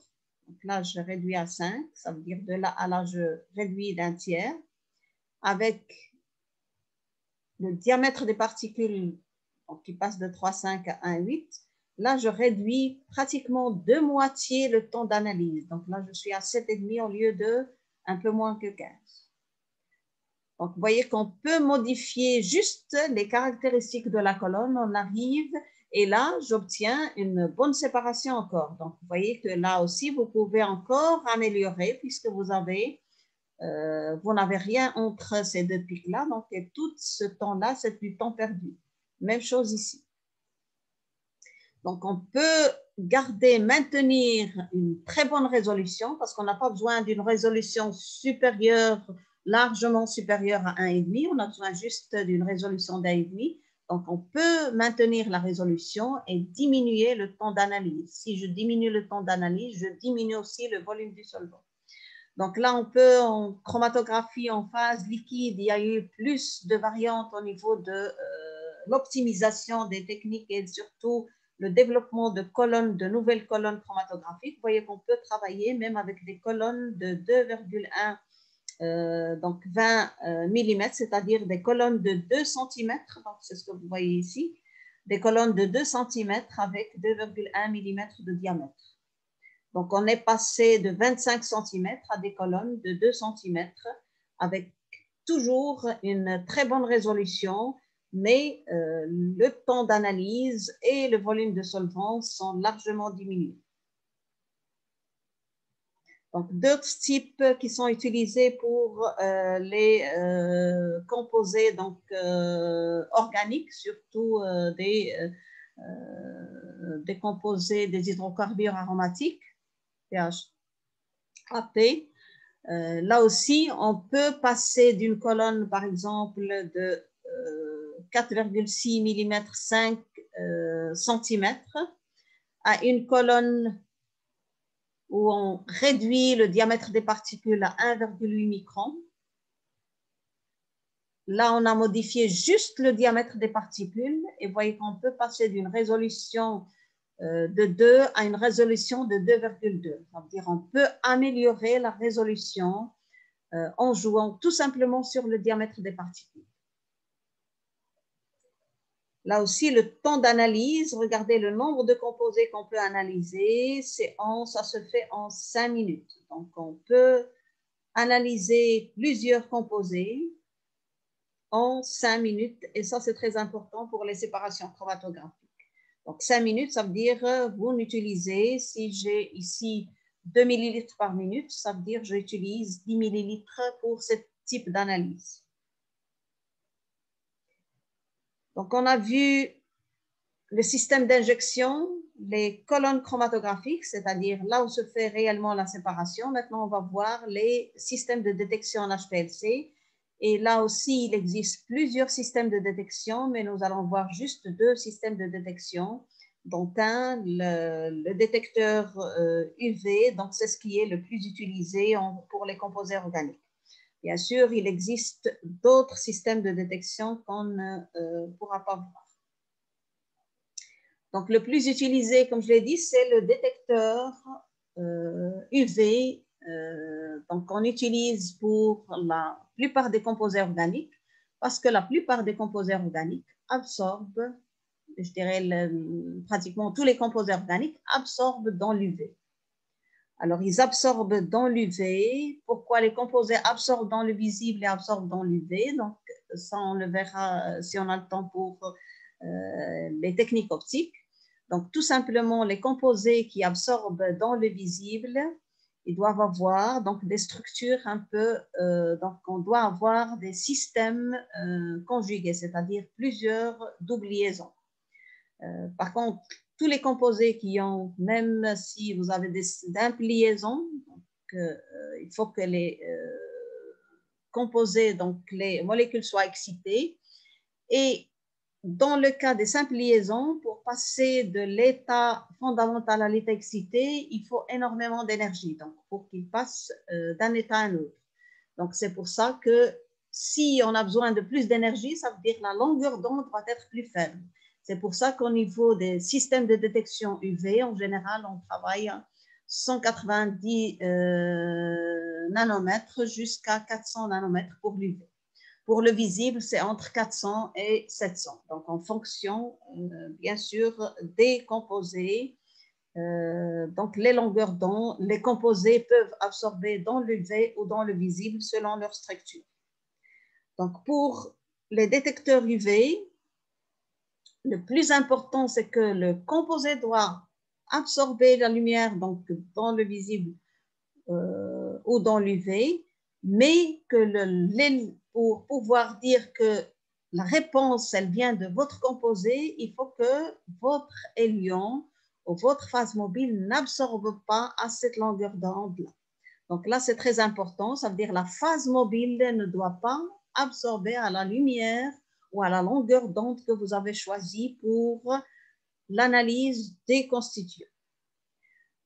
donc là je réduis à 5, ça veut dire de là à là je réduis d'un tiers, avec le diamètre des particules donc, qui passe de 3,5 à 1,8, là je réduis pratiquement de moitié le temps d'analyse. Donc là je suis à 7,5 au lieu de un peu moins que 15. Donc, vous voyez qu'on peut modifier juste les caractéristiques de la colonne, on arrive, et là, j'obtiens une bonne séparation encore. Donc, vous voyez que là aussi, vous pouvez encore améliorer puisque vous n'avez rien entre ces deux pics-là. Donc, et tout ce temps-là, c'est du temps perdu. Même chose ici. Donc, on peut garder, maintenir une très bonne résolution parce qu'on n'a pas besoin d'une résolution supérieure, largement supérieure à 1,5. On a besoin juste d'une résolution d'1,5. Donc, on peut maintenir la résolution et diminuer le temps d'analyse. Si je diminue le temps d'analyse, je diminue aussi le volume du solvant. Donc là, on peut, en chromatographie en phase liquide, il y a eu plus de variantes au niveau de l'optimisation des techniques et surtout le développement de colonnes, de nouvelles colonnes chromatographiques. Vous voyez qu'on peut travailler même avec des colonnes de 2,1 donc 20 mm, c'est-à-dire des colonnes de 2 cm, donc c'est ce que vous voyez ici, des colonnes de 2 cm avec 2,1 mm de diamètre. Donc, on est passé de 25 cm à des colonnes de 2 cm avec toujours une très bonne résolution, mais le temps d'analyse et le volume de solvant sont largement diminués. Donc, d'autres types qui sont utilisés pour les composés donc, organiques, surtout des composés des hydrocarbures aromatiques, PHAP. Là aussi, on peut passer d'une colonne, par exemple, de 4,6 mm 5 cm à une colonne où on réduit le diamètre des particules à 1,8 micron. Là, on a modifié juste le diamètre des particules et vous voyez qu'on peut passer d'une résolution de 2 à une résolution de 2,2. Ça veut dire qu'on peut améliorer la résolution en jouant tout simplement sur le diamètre des particules. Là aussi, le temps d'analyse, regardez le nombre de composés qu'on peut analyser, ça se fait en 5 minutes. Donc, on peut analyser plusieurs composés en 5 minutes et ça, c'est très important pour les séparations chromatographiques. Donc, 5 minutes, ça veut dire vous n'utilisez, si j'ai ici 2 millilitres par minute, ça veut dire que j'utilise 10 millilitres pour ce type d'analyse. Donc, on a vu le système d'injection, les colonnes chromatographiques, c'est-à-dire là où se fait réellement la séparation. Maintenant, on va voir les systèmes de détection en HPLC. Et là aussi, il existe plusieurs systèmes de détection, mais nous allons voir juste 2 systèmes de détection, dont un, le détecteur UV, donc c'est ce qui est le plus utilisé pour les composés organiques. Bien sûr, il existe d'autres systèmes de détection qu'on ne pourra pas voir. Donc, le plus utilisé, comme je l'ai dit, c'est le détecteur UV. Donc, on utilise pour la plupart des composés organiques parce que la plupart des composés organiques absorbent, je dirais pratiquement tous les composés organiques absorbent dans l'UV. Alors, ils absorbent dans l'UV. Pourquoi les composés absorbent dans le visible et absorbent dans l'UV? Donc, ça, on le verra si on a le temps pour les techniques optiques. Donc, tout simplement, les composés qui absorbent dans le visible, ils doivent avoir donc, des structures un peu, donc on doit avoir des systèmes conjugués, c'est-à-dire plusieurs doubles liaisons. Par contre, tous les composés qui ont, même si vous avez des simples liaisons, il faut que les composés, donc les molécules soient excitées. Et dans le cas des simples liaisons, pour passer de l'état fondamental à l'état excité, il faut énormément d'énergie, donc pour qu'il passe d'un état à un autre. Donc, c'est pour ça que si on a besoin de plus d'énergie, ça veut dire que la longueur d'onde va être plus faible. C'est pour ça qu'au niveau des systèmes de détection UV, en général, on travaille à 190 nanomètres jusqu'à 400 nanomètres pour l'UV. Pour le visible, c'est entre 400 et 700. Donc, en fonction, bien sûr, des composés. Donc, les longueurs d'onde, les composés peuvent absorber dans l'UV ou dans le visible selon leur structure. Donc, pour les détecteurs UV, le plus important, c'est que le composé doit absorber la lumière donc, dans le visible ou dans l'UV, mais que pour pouvoir dire que la réponse, elle vient de votre composé, il faut que votre hélion ou votre phase mobile n'absorbe pas à cette longueur d'onde-là. Donc là, c'est très important, ça veut dire que la phase mobile ne doit pas absorber à la lumière ou à la longueur d'onde que vous avez choisie pour l'analyse des constituants.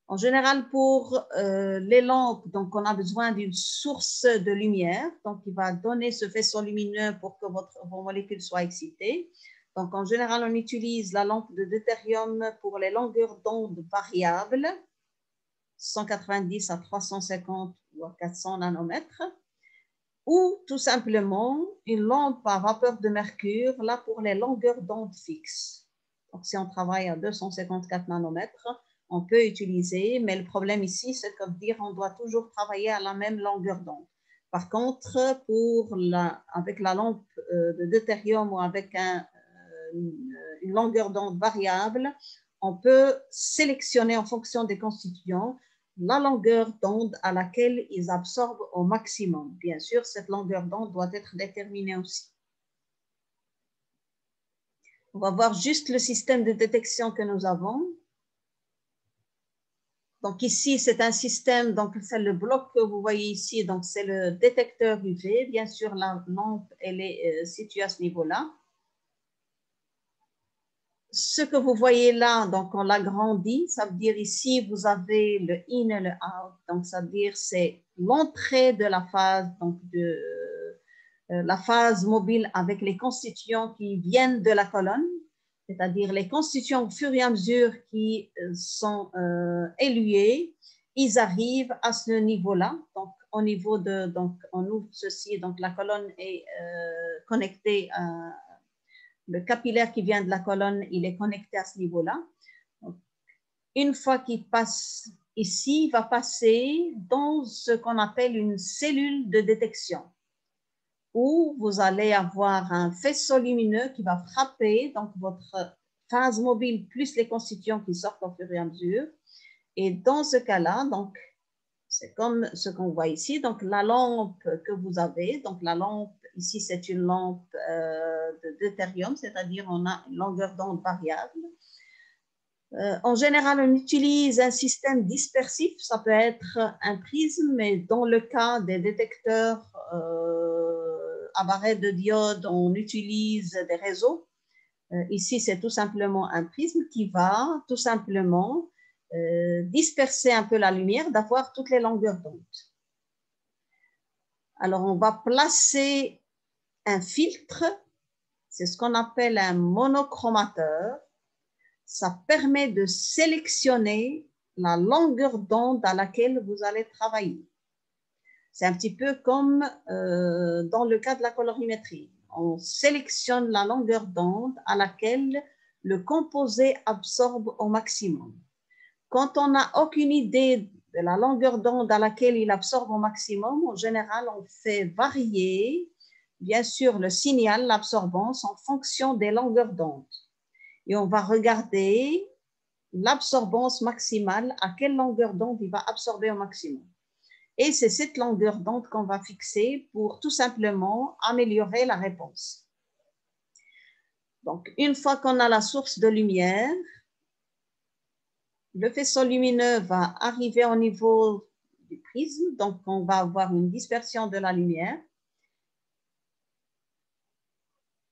En général, pour les lampes, donc on a besoin d'une source de lumière, donc qui va donner ce faisceau lumineux pour que vos molécules soient excitées. Donc en général, on utilise la lampe de deutérium pour les longueurs d'onde variables, 190 à 350 ou à 400 nanomètres, ou tout simplement une lampe à vapeur de mercure, là pour les longueurs d'onde fixes. Donc si on travaille à 254 nanomètres, on peut utiliser, mais le problème ici, c'est que dire on doit toujours travailler à la même longueur d'onde. Par contre, avec la lampe de deutérium ou avec une longueur d'onde variable, on peut sélectionner en fonction des constituants la longueur d'onde à laquelle ils absorbent au maximum. Bien sûr, cette longueur d'onde doit être déterminée aussi. On va voir juste le système de détection que nous avons. Donc ici, c'est un système, donc c'est le bloc que vous voyez ici, donc c'est le détecteur UV. Bien sûr, la lampe, elle est située à ce niveau-là. Ce que vous voyez là, donc on l'agrandit, ça veut dire ici, vous avez le in et le out. Donc, ça veut dire c'est l'entrée de la phase, donc la phase mobile avec les constituants qui viennent de la colonne, c'est-à-dire les constituants au fur et à mesure qui sont élués, ils arrivent à ce niveau-là. Donc, au niveau de, donc on ouvre ceci, donc la colonne est connectée à le capillaire qui vient de la colonne, il est connecté à ce niveau-là. Une fois qu'il passe ici, il va passer dans ce qu'on appelle une cellule de détection, où vous allez avoir un faisceau lumineux qui va frapper donc votre phase mobile plus les constituants qui sortent au fur et à mesure. Et dans ce cas-là, donc, c'est comme ce qu'on voit ici. Donc, la lampe que vous avez, donc la lampe, ici, c'est une lampe de deutérium, c'est-à-dire on a une longueur d'onde variable. En général, on utilise un système dispersif, ça peut être un prisme, mais dans le cas des détecteurs à barrettes de diode, on utilise des réseaux. Ici, c'est tout simplement un prisme qui va tout simplement disperser un peu la lumière, d'avoir toutes les longueurs d'onde. Alors, on va placer un filtre, c'est ce qu'on appelle un monochromateur. Ça permet de sélectionner la longueur d'onde à laquelle vous allez travailler. C'est un petit peu comme dans le cas de la colorimétrie. On sélectionne la longueur d'onde à laquelle le composé absorbe au maximum. Quand on n'a aucune idée de la longueur d'onde à laquelle il absorbe au maximum, en général, on fait varier, bien sûr, le signal, l'absorbance, en fonction des longueurs d'onde. Et on va regarder l'absorbance maximale, à quelle longueur d'onde il va absorber au maximum. Et c'est cette longueur d'onde qu'on va fixer pour tout simplement améliorer la réponse. Donc, une fois qu'on a la source de lumière, le faisceau lumineux va arriver au niveau du prisme, donc on va avoir une dispersion de la lumière.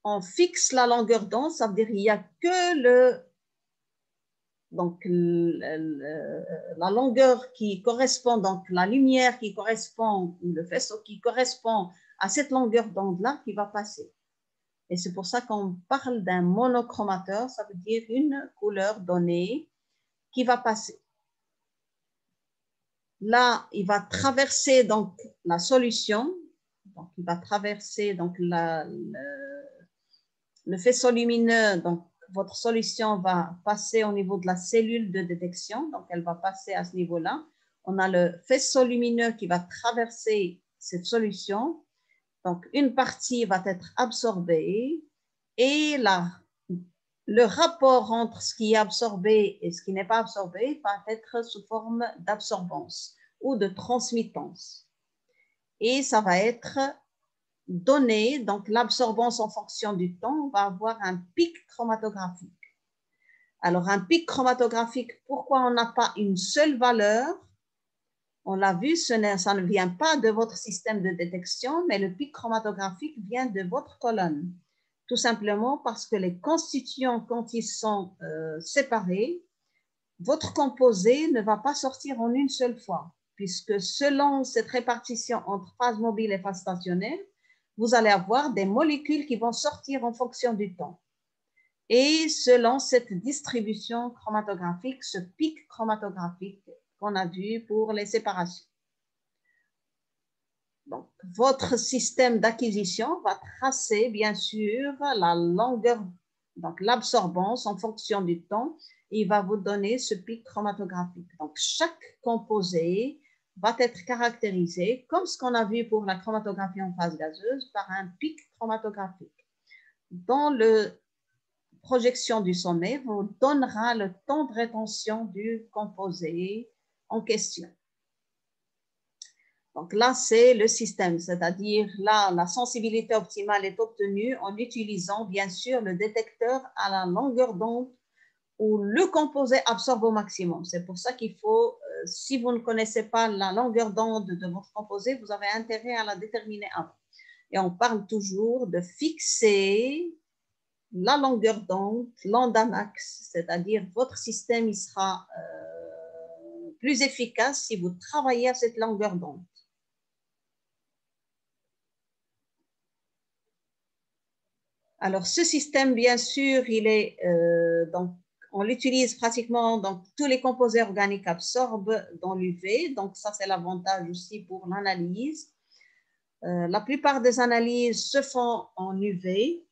On fixe la longueur d'onde, ça veut dire qu'il n'y a que la longueur qui correspond, donc la lumière qui correspond, ou le faisceau qui correspond à cette longueur d'onde-là qui va passer. Et c'est pour ça qu'on parle d'un monochromateur, ça veut dire une couleur donnée qui va passer. Là, il va traverser donc la solution, donc il va traverser donc le faisceau lumineux, donc votre solution va passer au niveau de la cellule de détection, donc elle va passer à ce niveau-là. On a le faisceau lumineux qui va traverser cette solution, donc une partie va être absorbée et le rapport entre ce qui est absorbé et ce qui n'est pas absorbé va être sous forme d'absorbance ou de transmittance. Et ça va être donné, donc l'absorbance en fonction du temps, on va avoir un pic chromatographique. Alors, un pic chromatographique, pourquoi on n'a pas une seule valeur? On l'a vu, ça ne vient pas de votre système de détection, mais le pic chromatographique vient de votre colonne. Tout simplement parce que les constituants, quand ils sont séparés, votre composé ne va pas sortir en une seule fois, puisque selon cette répartition entre phase mobile et phase stationnaire, vous allez avoir des molécules qui vont sortir en fonction du temps. Et selon cette distribution chromatographique, ce pic chromatographique qu'on a vu pour les séparations. Donc, votre système d'acquisition va tracer, bien sûr, la longueur, donc l'absorbance en fonction du temps, et il va vous donner ce pic chromatographique. Donc, chaque composé va être caractérisé, comme ce qu'on a vu pour la chromatographie en phase gazeuse, par un pic chromatographique. Dans la projection du sommet, vous donnera le temps de rétention du composé en question. Donc là, c'est le système, c'est-à-dire là, la sensibilité optimale est obtenue en utilisant bien sûr le détecteur à la longueur d'onde où le composé absorbe au maximum. C'est pour ça qu'il faut, si vous ne connaissez pas la longueur d'onde de votre composé, vous avez intérêt à la déterminer avant. Et on parle toujours de fixer la longueur d'onde, lambda max, c'est-à-dire votre système il sera plus efficace si vous travaillez à cette longueur d'onde. Alors, ce système, bien sûr, il est, donc, on l'utilise pratiquement, donc tous les composés organiques absorbent dans l'UV, donc ça, c'est l'avantage aussi pour l'analyse. La plupart des analyses se font en UV.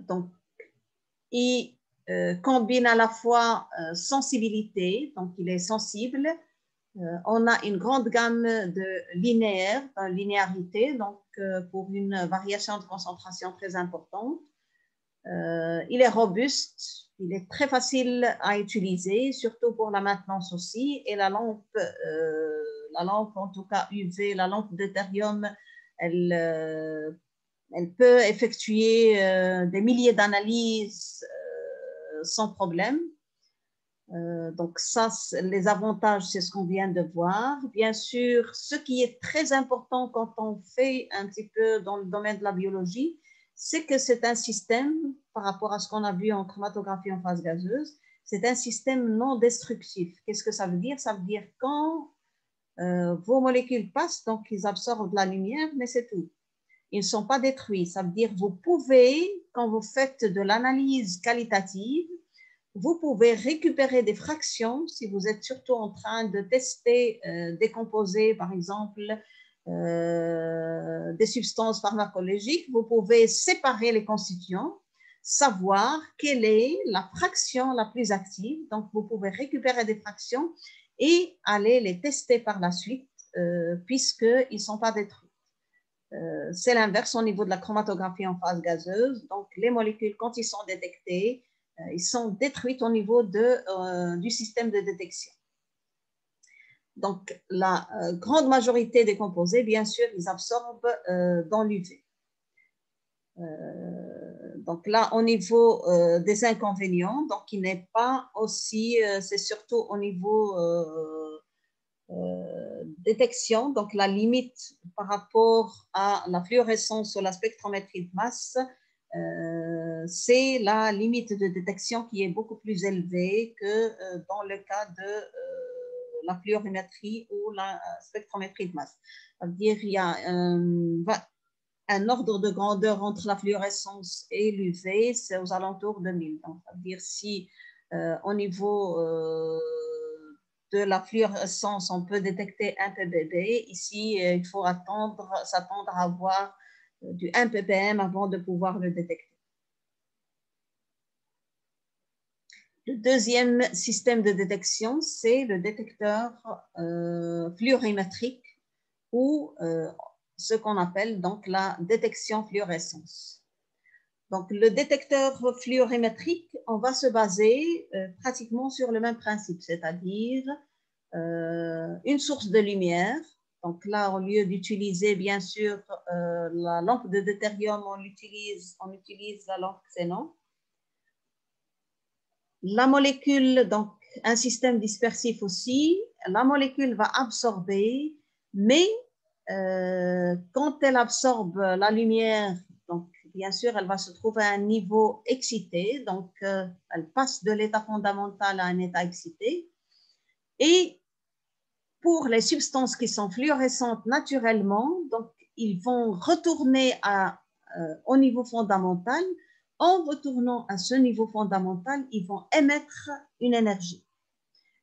Donc, il combine à la fois sensibilité, donc il est sensible. On a une grande gamme de linéaires, linéarité, donc pour une variation de concentration très importante. Il est robuste, il est très facile à utiliser, surtout pour la maintenance aussi. Et la lampe en tout cas UV, la lampe deutérium, elle peut effectuer des milliers d'analyses sans problème. Donc ça, les avantages, c'est ce qu'on vient de voir. Bien sûr, ce qui est très important quand on fait un petit peu dans le domaine de la biologie, c'est que c'est un système, par rapport à ce qu'on a vu en chromatographie en phase gazeuse, c'est un système non destructif. Qu'est-ce que ça veut dire? Ça veut dire quand vos molécules passent, donc ils absorbent la lumière, mais c'est tout. Ils ne sont pas détruits. Ça veut dire que vous pouvez, quand vous faites de l'analyse qualitative, vous pouvez récupérer des fractions si vous êtes surtout en train de tester des composés, par exemple, des substances pharmacologiques. Vous pouvez séparer les constituants, savoir quelle est la fraction la plus active. Donc, vous pouvez récupérer des fractions et aller les tester par la suite, puisqu'ils ne sont pas détruits. C'est l'inverse au niveau de la chromatographie en phase gazeuse. Donc, les molécules, quand ils sont détectés, ils sont détruits au niveau du système de détection. Donc, la grande majorité des composés, bien sûr, ils absorbent dans l'UV. Donc là, au niveau des inconvénients, donc il n'est pas aussi, c'est surtout au niveau détection, donc la limite par rapport à la fluorescence ou la spectrométrie de masse, c'est la limite de détection qui est beaucoup plus élevée que dans le cas de la fluorimétrie ou la spectrométrie de masse. Ça veut dire qu'il y a un ordre de grandeur entre la fluorescence et l'UV, c'est aux alentours de 1000. Donc, ça veut dire si au niveau de la fluorescence, on peut détecter 1 ppb. Ici, il faut s'attendre à avoir du 1 ppm avant de pouvoir le détecter. Le deuxième système de détection, c'est le détecteur fluorimétrique ou ce qu'on appelle donc la détection fluorescence. Donc, le détecteur fluorimétrique, on va se baser pratiquement sur le même principe, c'est-à-dire une source de lumière. Donc là, au lieu d'utiliser bien sûr la lampe de deutérium, on utilise la lampe xénon. La molécule, donc un système dispersif aussi, la molécule va absorber, mais quand elle absorbe la lumière, donc bien sûr, elle va se trouver à un niveau excité, donc elle passe de l'état fondamental à un état excité. Et pour les substances qui sont fluorescentes naturellement, donc ils vont retourner au niveau fondamental. En retournant à ce niveau fondamental, ils vont émettre une énergie.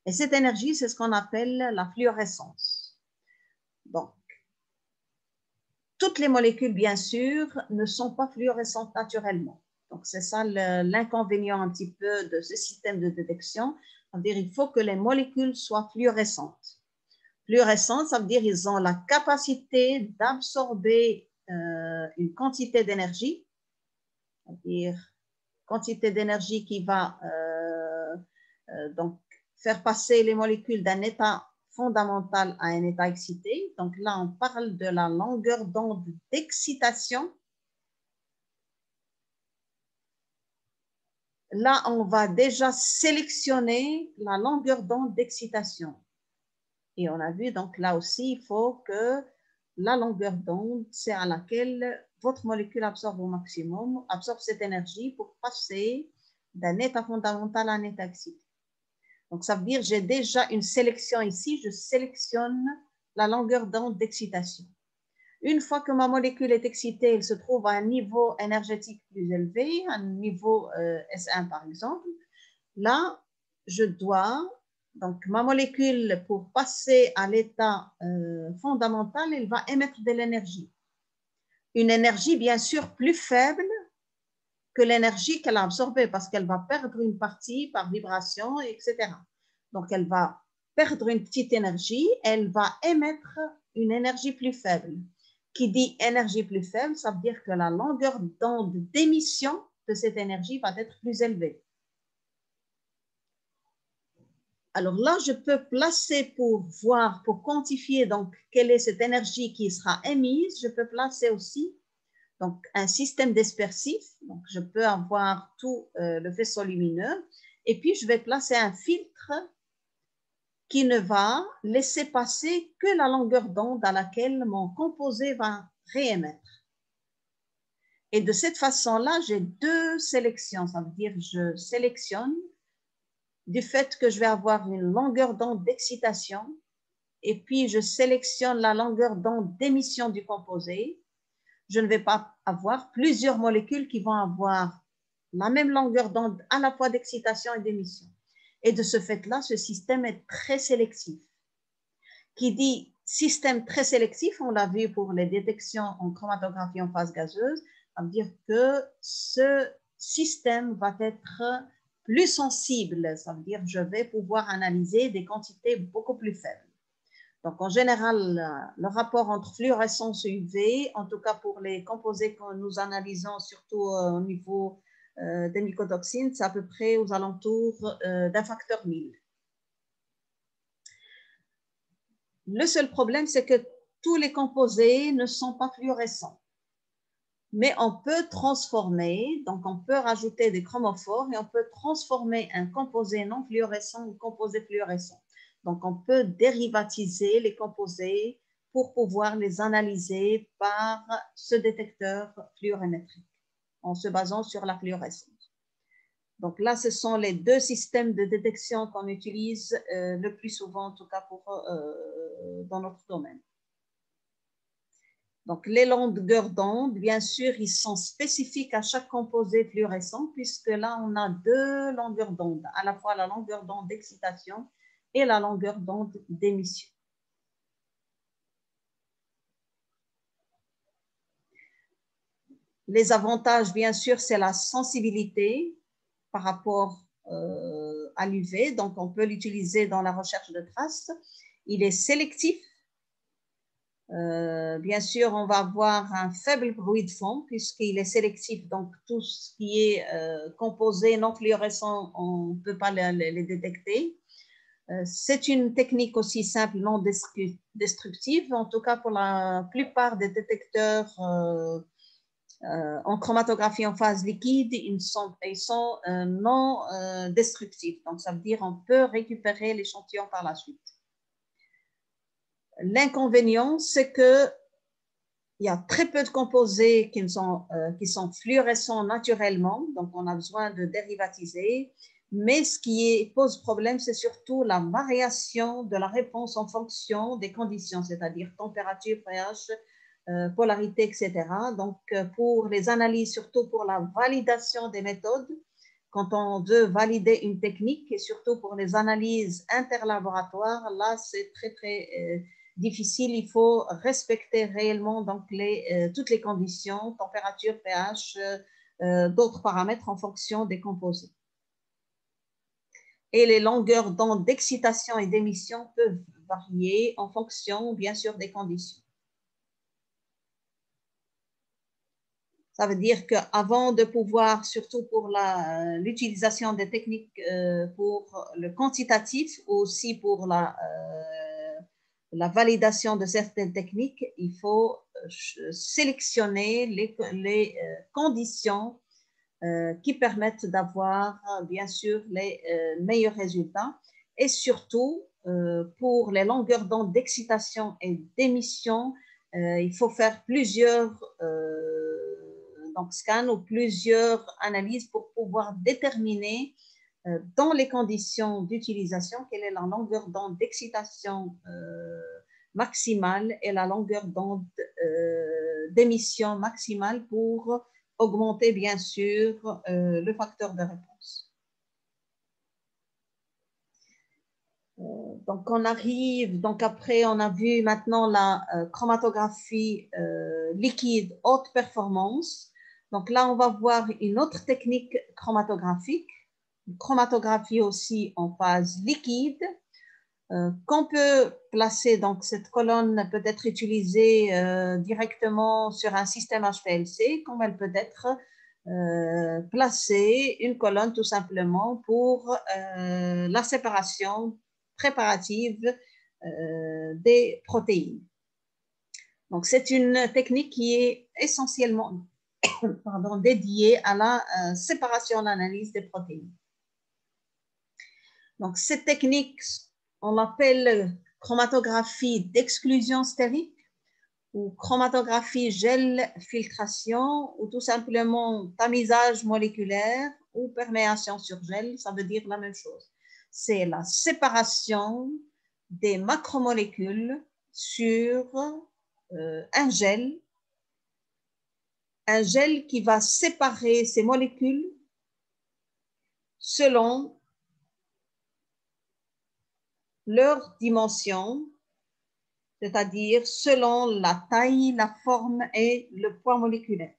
Et cette énergie, c'est ce qu'on appelle la fluorescence. Donc, toutes les molécules, bien sûr, ne sont pas fluorescentes naturellement. Donc, c'est ça l'inconvénient un petit peu de ce système de détection. C'est-à-dire qu'il faut que les molécules soient fluorescentes. Fluorescentes, ça veut dire qu'ils ont la capacité d'absorber une quantité d'énergie, c'est-à-dire quantité d'énergie qui va donc faire passer les molécules d'un état fondamental à un état excité. Donc là, on parle de la longueur d'onde d'excitation. Là, on va déjà sélectionner la longueur d'onde d'excitation. Et on a vu, donc là aussi, il faut que la longueur d'onde, c'est à laquelle votre molécule absorbe au maximum, absorbe cette énergie pour passer d'un état fondamental à un état excité. Donc, ça veut dire que j'ai déjà une sélection ici, je sélectionne la longueur d'onde d'excitation. Une fois que ma molécule est excitée, elle se trouve à un niveau énergétique plus élevé, un niveau S1 par exemple. Là, je dois, donc ma molécule, pour passer à l'état fondamental, elle va émettre de l'énergie. Une énergie, bien sûr, plus faible que l'énergie qu'elle a absorbée parce qu'elle va perdre une partie par vibration, etc. Donc, elle va perdre une petite énergie, elle va émettre une énergie plus faible. Qui dit énergie plus faible, ça veut dire que la longueur d'onde d'émission de cette énergie va être plus élevé. Alors là, je peux placer pour voir, pour quantifier donc quelle est cette énergie qui sera émise, je peux placer aussi donc un système dispersif. Donc je peux avoir tout le faisceau lumineux et puis je vais placer un filtre qui ne va laisser passer que la longueur d'onde à laquelle mon composé va réémettre. Et de cette façon-là, j'ai deux sélections. Ça veut dire je sélectionne du fait que je vais avoir une longueur d'onde d'excitation et puis je sélectionne la longueur d'onde d'émission du composé. Je ne vais pas avoir plusieurs molécules qui vont avoir la même longueur d'onde à la fois d'excitation et d'émission. Et de ce fait-là, ce système est très sélectif. Qui dit système très sélectif, on l'a vu pour les détections en chromatographie en phase gazeuse, ça veut dire que ce système va être plus sensible, ça veut dire que je vais pouvoir analyser des quantités beaucoup plus faibles. Donc, en général, le rapport entre fluorescence et UV, en tout cas pour les composés que nous analysons, surtout au niveau des mycotoxines, c'est à peu près aux alentours d'un facteur 1000. Le seul problème, c'est que tous les composés ne sont pas fluorescents. Mais on peut transformer, donc on peut rajouter des chromophores et on peut transformer un composé non fluorescent en composé fluorescent. Donc on peut dérivatiser les composés pour pouvoir les analyser par ce détecteur fluorimétrique en se basant sur la fluorescence. Donc là, ce sont les deux systèmes de détection qu'on utilise le plus souvent, en tout cas dans notre domaine. Donc, les longueurs d'onde, bien sûr, ils sont spécifiques à chaque composé fluorescent, puisque là, on a deux longueurs d'onde, à la fois la longueur d'onde d'excitation et la longueur d'onde d'émission. Les avantages, bien sûr, c'est la sensibilité par rapport à l'UV, donc on peut l'utiliser dans la recherche de traces. Il est sélectif. Bien sûr, on va avoir un faible bruit de fond puisqu'il est sélectif, donc tout ce qui est composé non fluorescent, on ne peut pas les détecter. C'est une technique aussi simple, non destructive, en tout cas pour la plupart des détecteurs en chromatographie en phase liquide, ils sont non destructifs. Donc, ça veut dire qu'on peut récupérer l'échantillon par la suite. L'inconvénient, c'est qu'il y a très peu de composés qui sont fluorescents naturellement, donc on a besoin de dérivatiser. Mais ce qui pose problème, c'est surtout la variation de la réponse en fonction des conditions, c'est-à-dire température, pH, polarité, etc. Donc, pour les analyses, surtout pour la validation des méthodes, quand on veut valider une technique, et surtout pour les analyses interlaboratoires, là, c'est très, très difficile. Il faut respecter réellement donc toutes les conditions, température, pH, d'autres paramètres en fonction des composés. Et les longueurs d'onde d'excitation et d'émission peuvent varier en fonction, bien sûr, des conditions. Ça veut dire qu'avant de pouvoir, surtout pour l'utilisation des techniques pour le quantitatif ou aussi pour la validation de certaines techniques, il faut sélectionner les conditions qui permettent d'avoir, bien sûr, les meilleurs résultats. Et surtout, pour les longueurs d'onde d'excitation et d'émission, il faut faire plusieurs scans ou plusieurs analyses pour pouvoir déterminer dans les conditions d'utilisation quelle est la longueur d'onde d'excitation maximale et la longueur d'onde d'émission maximale pour augmenter bien sûr le facteur de réponse. Donc on arrive, donc après on a vu maintenant la chromatographie liquide haute performance. Donc là on va voir une autre technique chromatographique, une chromatographie aussi en phase liquide, qu'on peut placer, donc cette colonne peut être utilisée directement sur un système HPLC, comme elle peut être placer une colonne tout simplement pour la séparation préparative des protéines. Donc, c'est une technique qui est essentiellement dédiée à la séparation, l'analyse des protéines. Donc, cette technique, on l'appelle chromatographie d'exclusion stérique ou chromatographie gel filtration ou tout simplement tamisage moléculaire ou perméation sur gel, ça veut dire la même chose. C'est la séparation des macromolécules sur un gel qui va séparer ces molécules selon leur dimension, c'est-à-dire selon la taille, la forme et le poids moléculaire.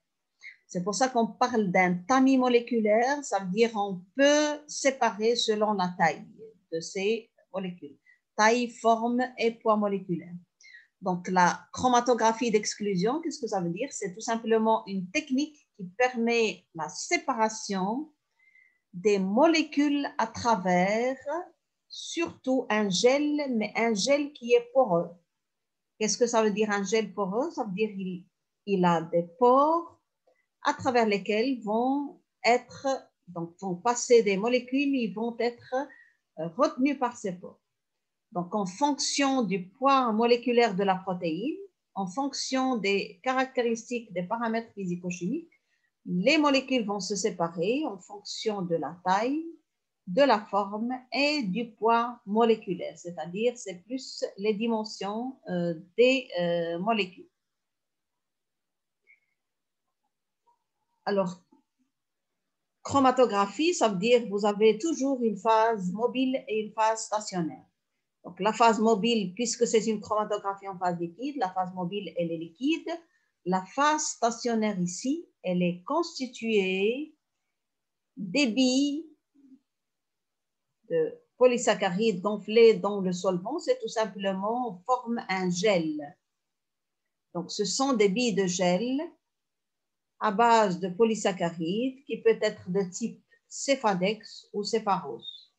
C'est pour ça qu'on parle d'un tamis moléculaire, ça veut dire qu'on peut séparer selon la taille de ces molécules. Taille, forme et poids moléculaire. Donc, la chromatographie d'exclusion, qu'est-ce que ça veut dire? C'est tout simplement une technique qui permet la séparation des molécules à travers surtout un gel, mais un gel qui est poreux. Qu'est-ce que ça veut dire un gel poreux? Ça veut dire qu'il a des pores à travers lesquels vont passer des molécules, ils vont être retenus par ces pores. Donc, en fonction du poids moléculaire de la protéine, en fonction des caractéristiques des paramètres physico-chimiques, les molécules vont se séparer en fonction de la taille, de la forme et du poids moléculaire, c'est-à-dire c'est plus les dimensions des molécules. Alors, chromatographie, ça veut dire que vous avez toujours une phase mobile et une phase stationnaire. Donc, la phase mobile, puisque c'est une chromatographie en phase liquide, la phase mobile, elle est liquide. La phase stationnaire ici, elle est constituée des billes de polysaccharides gonflés dans le solvant, c'est tout simplement, on forme un gel. Donc, ce sont des billes de gel à base de polysaccharides qui peut être de type céphadex ou cépharose.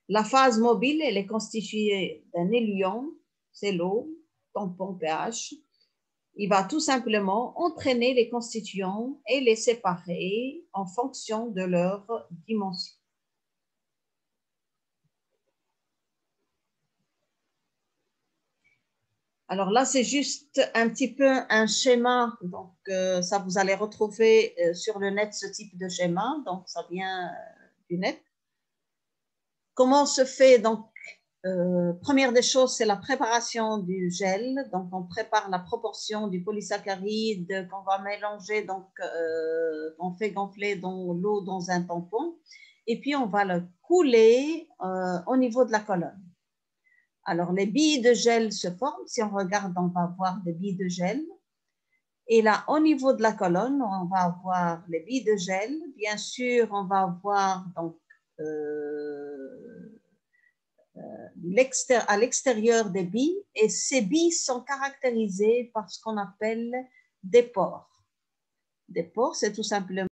La phase mobile, elle est constituée d'un éluon, c'est l'eau, tampon pH. Il va tout simplement entraîner les constituants et les séparer en fonction de leur dimension. Alors là, c'est juste un petit peu un schéma. Donc, ça, vous allez retrouver sur le net ce type de schéma. Donc, ça vient du net. Comment se fait donc première des choses, c'est la préparation du gel. Donc, on prépare la proportion du polysaccharide qu'on va mélanger, donc on fait gonfler dans l'eau dans un tampon. Et puis, on va le couler au niveau de la colonne. Alors, les billes de gel se forment. Si on regarde, on va voir des billes de gel. Et là, au niveau de la colonne, on va avoir les billes de gel. Bien sûr, on va avoir donc à l'extérieur des billes, et ces billes sont caractérisées par ce qu'on appelle des pores. Des pores, c'est tout simplement